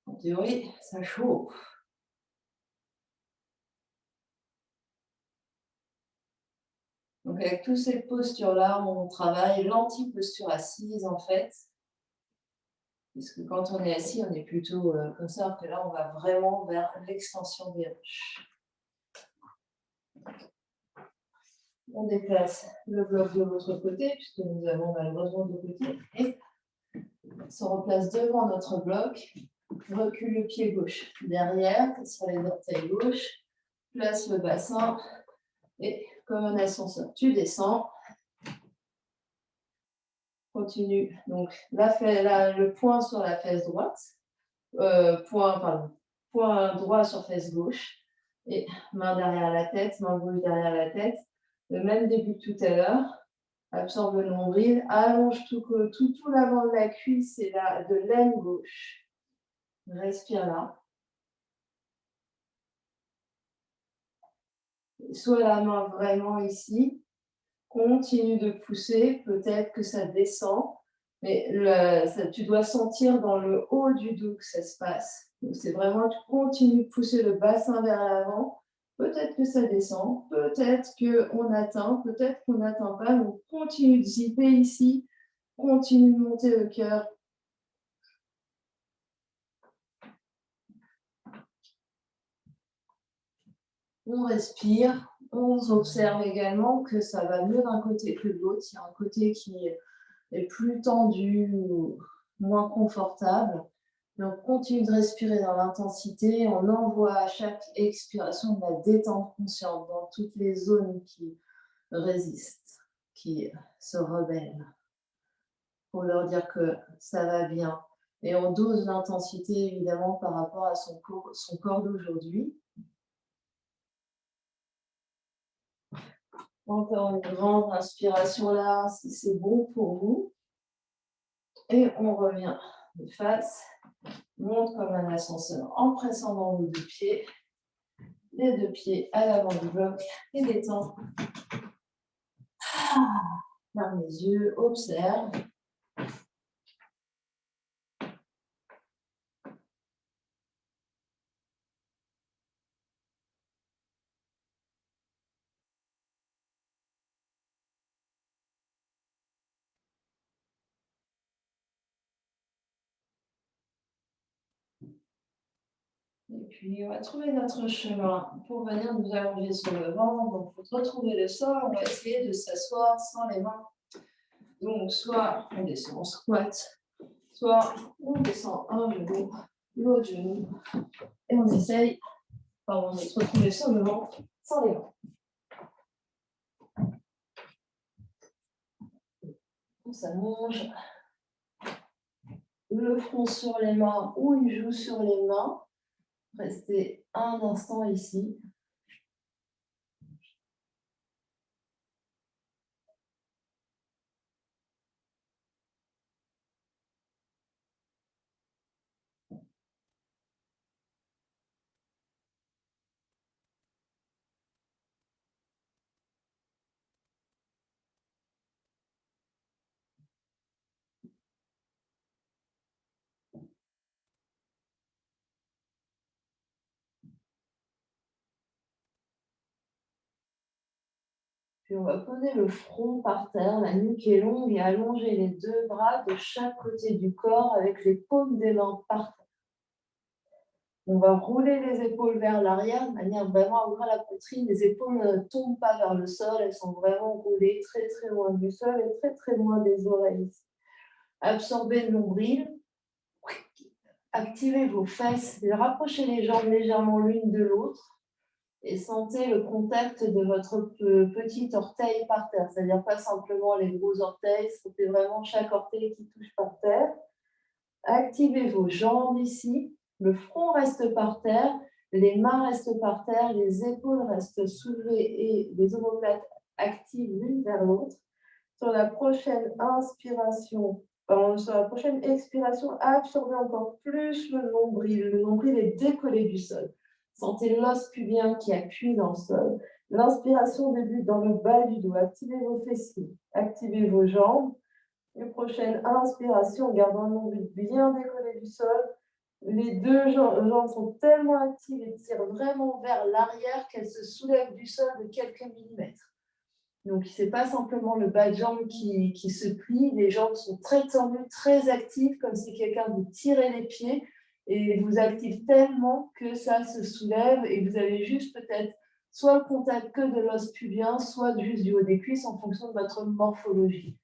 En théorie, ça chauffe. Donc avec toutes ces postures-là, on travaille l'anti-posture assise en fait. Puisque quand on est assis, on est plutôt comme ça, alors que là, on va vraiment vers l'extension des hanches. On déplace le bloc de l'autre côté, puisque nous avons malheureusement deux côtés, et on se replace devant notre bloc, recule le pied gauche derrière, sur les orteils gauche, place le bassin, et comme un ascenseur, tu descends, continue. Donc, le point sur la fesse droite, point droit sur fesse gauche, et main derrière la tête, main gauche derrière la tête. Le même début que tout à l'heure. Absorbe le nombril, allonge tout l'avant de la cuisse et de l'aine gauche. Respire là. Soit la main vraiment ici. Continue de pousser, peut-être que ça descend, mais tu dois sentir dans le haut du dos que ça se passe. Donc c'est vraiment, tu continues de pousser le bassin vers l'avant. Peut-être que ça descend, peut-être qu'on atteint, peut-être qu'on n'atteint pas. Donc continue de zipper ici, continue de monter le cœur. On respire, on observe également que ça va mieux d'un côté que de l'autre. Il y a un côté qui est plus tendu ou moins confortable. Donc, continue de respirer dans l'intensité. On envoie à chaque expiration de la détente consciente dans toutes les zones qui résistent, qui se rebellent, pour leur dire que ça va bien. Et on dose l'intensité, évidemment, par rapport à son corps d'aujourd'hui. Encore une grande inspiration là, si c'est bon pour vous. Et on revient de face. Monte comme un ascenseur en pressant dans vos deux pieds. Les deux pieds à l'avant du bloc et détends. Ferme les yeux, observe. Et puis, on va trouver notre chemin pour venir nous allonger sur le ventre. Donc, pour retrouver le sol, on va essayer de s'asseoir sans les mains. Donc, soit on descend en squat, soit on descend un genou, l'autre genou. Et on essaye, de se retrouver sur le ventre sans les mains. On s'allonge. Le front sur les mains ou une joue sur les mains. Restez un instant ici. Puis on va poser le front par terre, la nuque est longue et allonger les deux bras de chaque côté du corps avec les paumes des mains par terre. On va rouler les épaules vers l'arrière de manière vraiment à ouvrir la poitrine. Les épaules ne tombent pas vers le sol, elles sont vraiment roulées très très loin du sol et très très loin des oreilles. Absorbez le nombril. Activez vos fesses, rapprochez les jambes légèrement l'une de l'autre. Et sentez le contact de votre petit orteil par terre, c'est-à-dire pas simplement les gros orteils, sentez vraiment chaque orteil qui touche par terre. Activez vos jambes ici, le front reste par terre, les mains restent par terre, les épaules restent soulevées et les omoplates actives l'une vers l'autre. Sur la prochaine expiration, absorbez encore plus le nombril. Le nombril est décollé du sol. Sentez l'os pubien qui appuie dans le sol. L'inspiration débute dans le bas du dos. Activez vos fessiers, activez vos jambes. La prochaine inspiration, gardant le nombril bien décollé du sol. Les deux jambes sont tellement actives et tirent vraiment vers l'arrière qu'elles se soulèvent du sol de quelques millimètres. Donc, ce n'est pas simplement le bas de jambe qui se plie, les jambes sont très tendues, très actives, comme si quelqu'un vous tirait les pieds et vous active tellement que ça se soulève et vous avez juste peut-être soit le contact que de l'os pubien, soit juste du haut des cuisses en fonction de votre morphologie.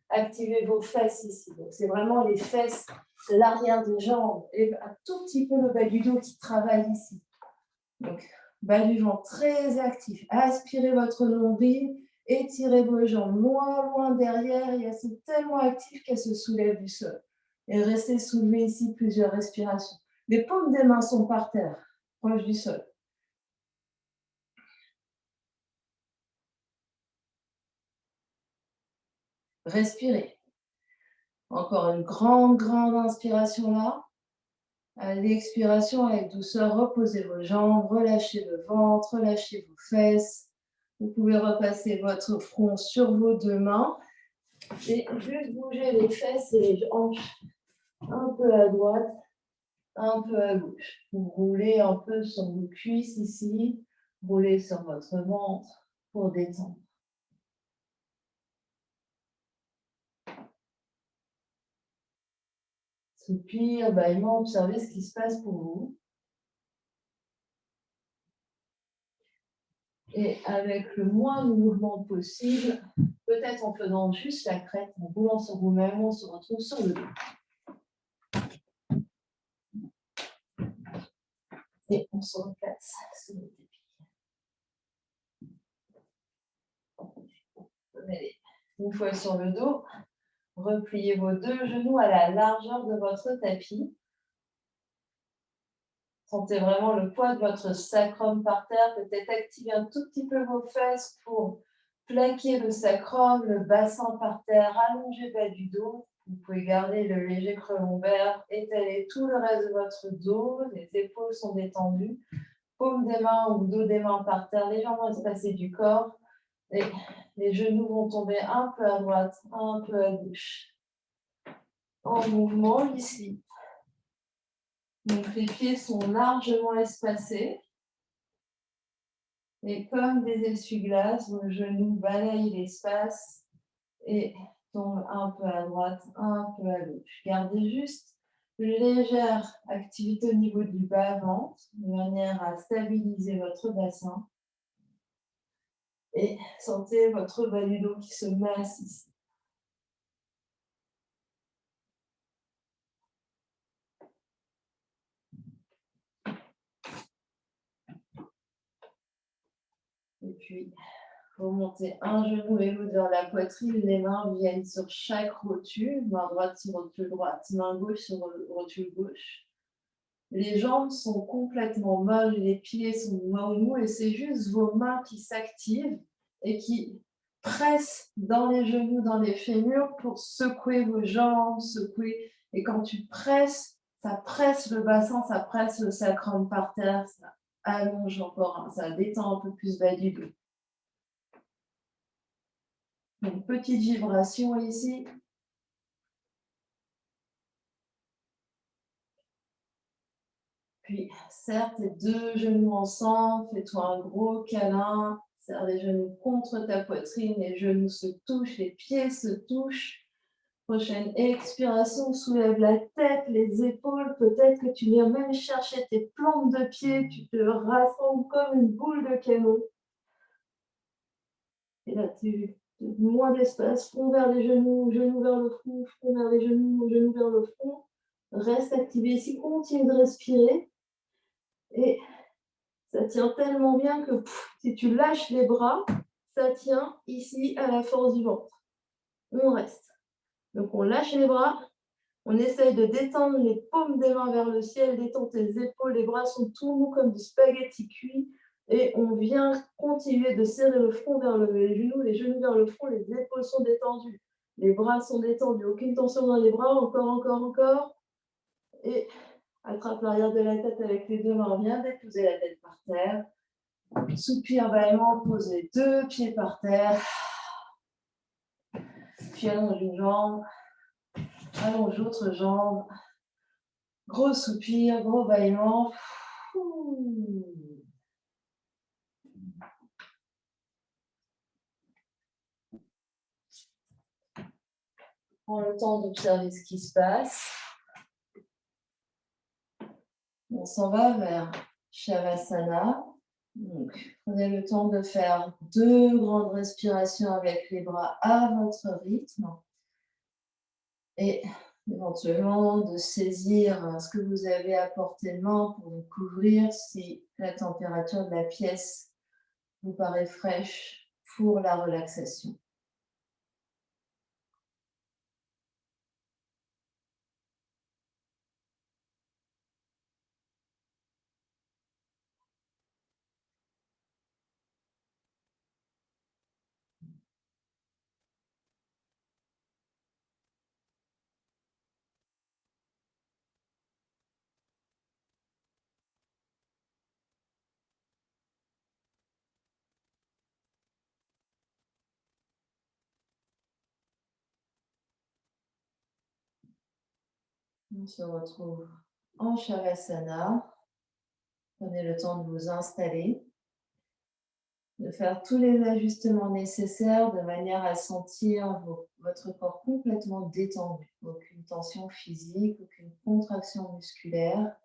Activez vos fesses ici. Donc, c'est vraiment les fesses, l'arrière des jambes et un tout petit peu le bas du dos qui travaille ici. Donc, bas du ventre très actif. Aspirez votre nombril. Étirez vos jambes loin derrière et elles sont tellement actives qu'elles se soulèvent du sol. Et restez soulevés ici plusieurs respirations. Les paumes des mains sont par terre, proches du sol. Respirez. Encore une grande, grande inspiration là. À l'expiration, avec douceur, reposez vos jambes, relâchez le ventre, relâchez vos fesses. Vous pouvez repasser votre front sur vos deux mains et juste bouger les fesses et les hanches un peu à droite, un peu à gauche. Vous roulez un peu sur vos cuisses ici, roulez sur votre ventre pour détendre. Soupir, bâillement, observez ce qui se passe pour vous. Et avec le moins de mouvement possible, peut-être en faisant juste la crête, en roulant sur vous-même, on se retrouve sur le dos. Et on se replace sur le tapis. Une fois sur le dos, repliez vos deux genoux à la largeur de votre tapis. Sentez vraiment le poids de votre sacrum par terre. Peut-être activez un tout petit peu vos fesses pour plaquer le sacrum, le bassin par terre, allongez bas du dos. Vous pouvez garder le léger creux lombaire, étaler tout le reste de votre dos. Les épaules sont détendues. Paume des mains ou dos des mains par terre, légèrement espacés du corps. Et les genoux vont tomber un peu à droite, un peu à gauche. En mouvement ici. Donc les pieds sont largement espacés. Et comme des essuie-glaces, vos genoux balayent l'espace et tombent un peu à droite, un peu à gauche. Gardez juste une légère activité au niveau du bas-ventre, de manière à stabiliser votre bassin. Et sentez votre bas du dos qui se masse ici. Et puis, remontez un genou et l'autre vers la poitrine. Les mains viennent sur chaque rotule. Main droite sur rotule droite, main gauche sur rotule gauche. Les jambes sont complètement molles, les pieds sont mous et c'est juste vos mains qui s'activent et qui pressent dans les genoux, dans les fémurs pour secouer vos jambes, secouer. Et quand tu presses, ça presse le bassin, ça presse le sacrum par terre, ça allonge encore, ça détend un peu plus bas du dos. Une petite vibration ici. Puis, serre tes deux genoux ensemble, fais-toi un gros câlin. Serre les genoux contre ta poitrine, les genoux se touchent, les pieds se touchent. Prochaine expiration, soulève la tête, les épaules. Peut-être que tu viens même chercher tes plantes de pied, tu te rassembles comme une boule de canon. Et là, tu moins d'espace, front vers les genoux, genoux vers le front, front vers les genoux, genoux vers le front. Reste activé ici, continue de respirer. Et ça tient tellement bien que si tu lâches les bras, ça tient ici à la force du ventre. On reste. Donc on lâche les bras, on essaye de détendre les paumes des mains vers le ciel, détends tes épaules, les bras sont tout mous comme du spaghetti cuit. Et on vient continuer de serrer le front vers les genoux vers le front, les épaules sont détendues, les bras sont détendus, aucune tension dans les bras, encore. Et attrape l'arrière de la tête avec les deux mains, viens déposer la tête par terre. Soupir, bâillement, posez deux pieds par terre. Puis allonge une jambe, allonge l'autre jambe. Gros soupir, gros bâillement. Prends le temps d'observer ce qui se passe. On s'en va vers Shavasana. Donc, prenez le temps de faire deux grandes respirations avec les bras à votre rythme. Et éventuellement de saisir ce que vous avez à portée de main pour vous couvrir si la température de la pièce vous paraît fraîche pour la relaxation. On se retrouve en Shavasana. Prenez le temps de vous installer, de faire tous les ajustements nécessaires de manière à sentir votre corps complètement détendu. Aucune tension physique, aucune contraction musculaire.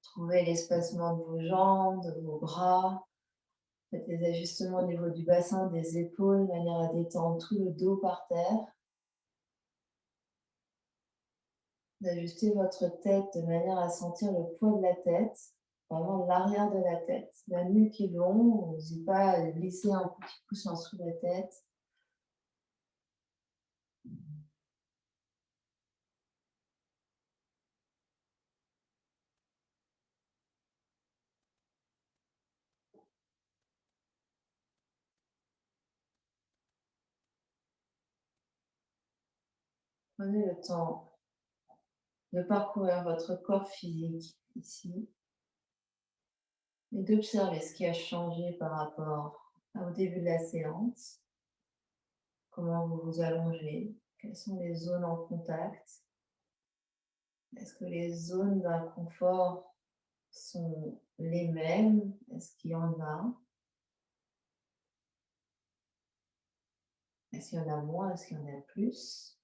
Trouvez l'espacement de vos jambes, de vos bras. Faites des ajustements au niveau du bassin, des épaules, de manière à détendre tout le dos par terre. D'ajuster votre tête de manière à sentir le poids de la tête, vraiment l'arrière de la tête. La nuque est longue, n'hésitez pas à glisser un petit pouce en dessous de la tête. Prenez le temps de parcourir votre corps physique ici et d'observer ce qui a changé par rapport au début de la séance. Comment vous vous allongez, quelles sont les zones en contact. Est-ce que les zones d'inconfort sont les mêmes? Est-ce qu'il y en a? Est-ce qu'il y en a moins? Est-ce qu'il y en a plus?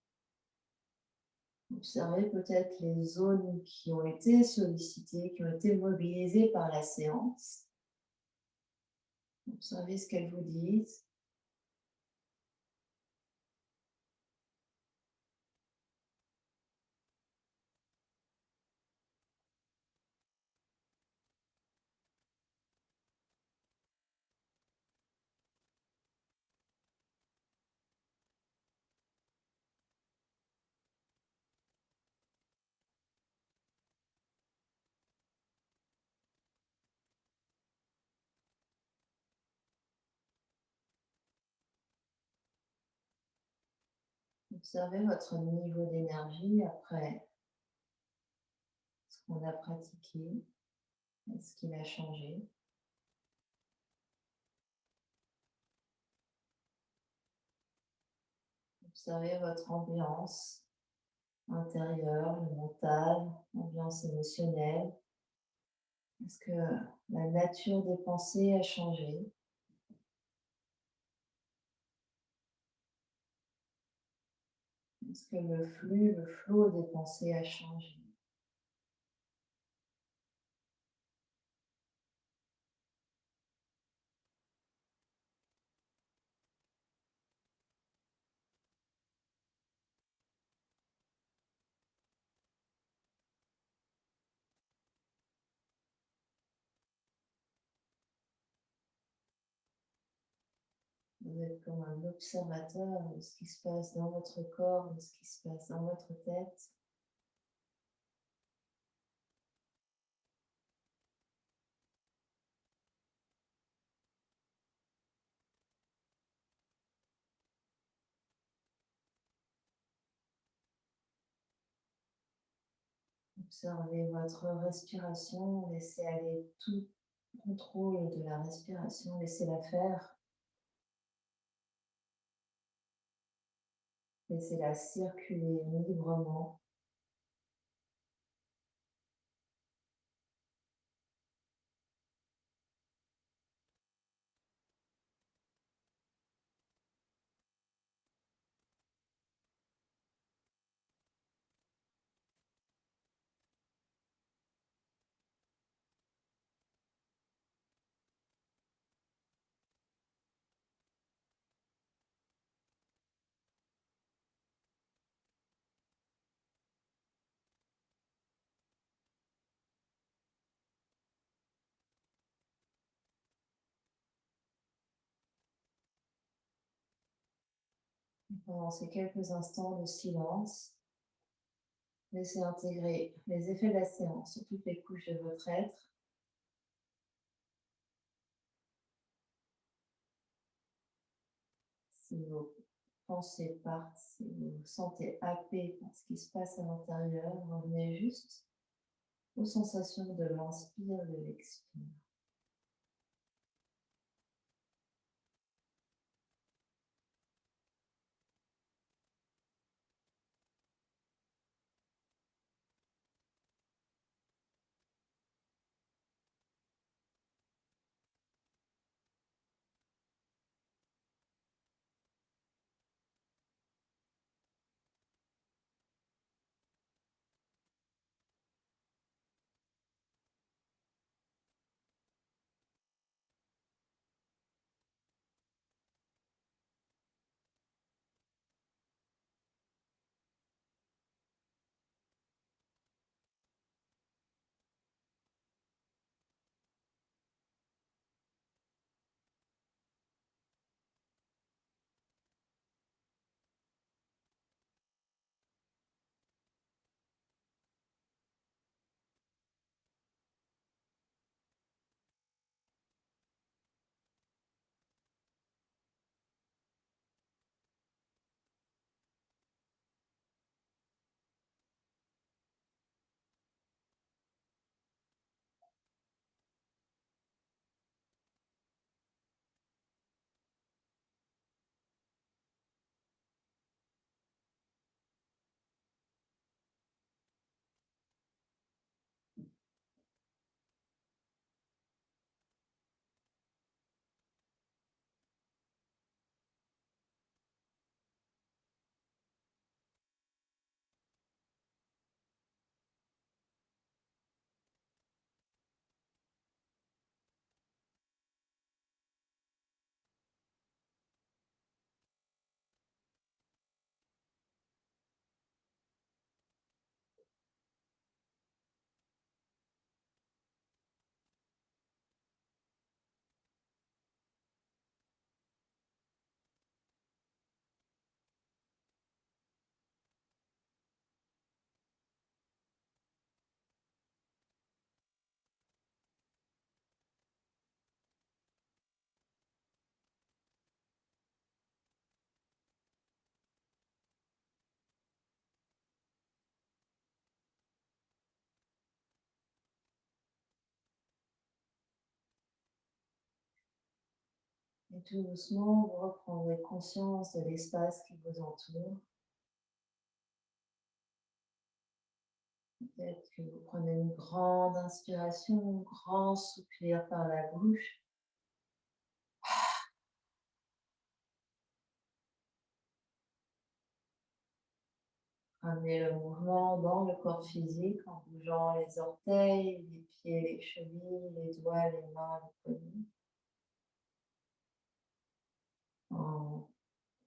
Observez peut-être les zones qui ont été sollicitées, qui ont été mobilisées par la séance. Observez ce qu'elles vous disent. Observez votre niveau d'énergie après ce qu'on a pratiqué, ce qu'il a changé. Observez votre ambiance intérieure, mentale, ambiance émotionnelle. Est-ce que la nature des pensées a changé? Est-ce que le flux, le flot des pensées a changé? Vous êtes comme un observateur de ce qui se passe dans votre corps, de ce qui se passe dans votre tête. Observez votre respiration, laissez aller tout contrôle de la respiration, laissez-la faire, laissez-la circuler librement. Pendant ces quelques instants de silence, laissez intégrer les effets de la séance sur toutes les couches de votre être. Si vos pensées partent, si vous vous sentez happé par ce qui se passe à l'intérieur, revenez juste aux sensations de l'inspire, de l'expire. Et tout doucement, vous reprendrez conscience de l'espace qui vous entoure. Peut-être que vous prenez une grande inspiration, un grand soupir par la bouche. Ramenez le mouvement dans le corps physique en bougeant les orteils, les pieds, les chevilles, les doigts, les mains, les poignets.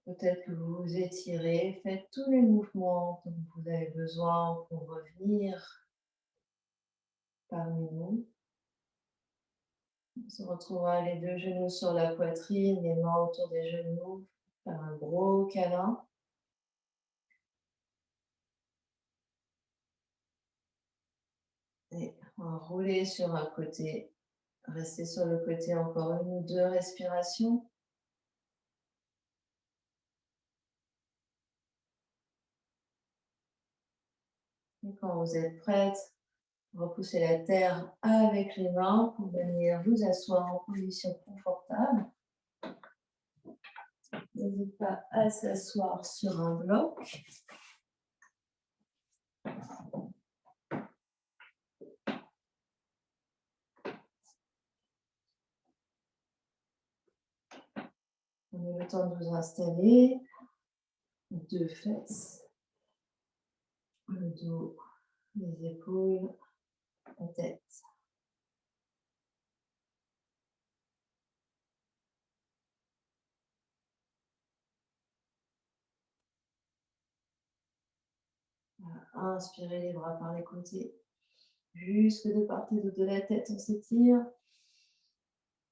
Peut-être que vous vous étirez, faites tous les mouvements dont vous avez besoin pour revenir parmi nous. On se retrouvera les deux genoux sur la poitrine, les mains autour des genoux, faire un gros câlin. Et rouler sur un côté. Restez sur le côté encore une ou deux respirations. Et quand vous êtes prête, repoussez la terre avec les mains pour venir vous asseoir en position confortable. N'hésitez pas à s'asseoir sur un bloc. Prenez le temps de vous installer. Deux fesses, le dos, les épaules, la tête. Voilà. Inspirez les bras par les côtés. Jusque de part et d'autre de la tête, on s'étire.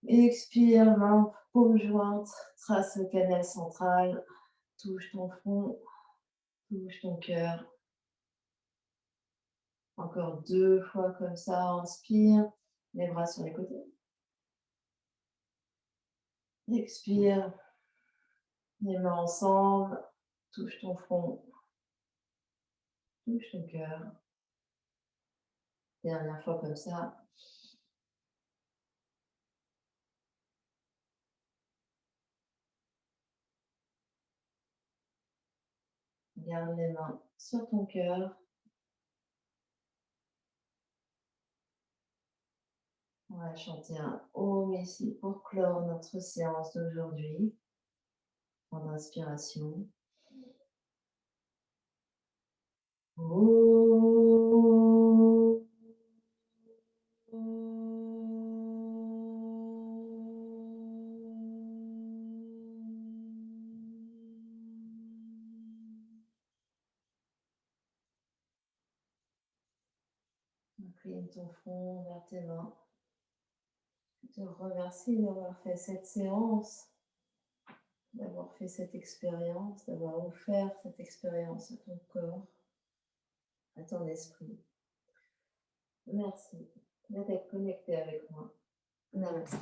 Expire, main, paume jointe, trace le canal central, touche ton front, touche ton cœur. Encore 2 fois comme ça, inspire, les bras sur les côtés. Expire, les mains ensemble, touche ton front, touche ton cœur. Dernière fois comme ça. Garde les mains sur ton cœur. On va chanter un Om ici pour clore notre séance d'aujourd'hui. En inspiration. Om. Incline ton front vers tes mains. Je te remercie d'avoir fait cette séance, d'avoir fait cette expérience, d'avoir offert cette expérience à ton corps, à ton esprit. Merci d'être connecté avec moi. Namaste.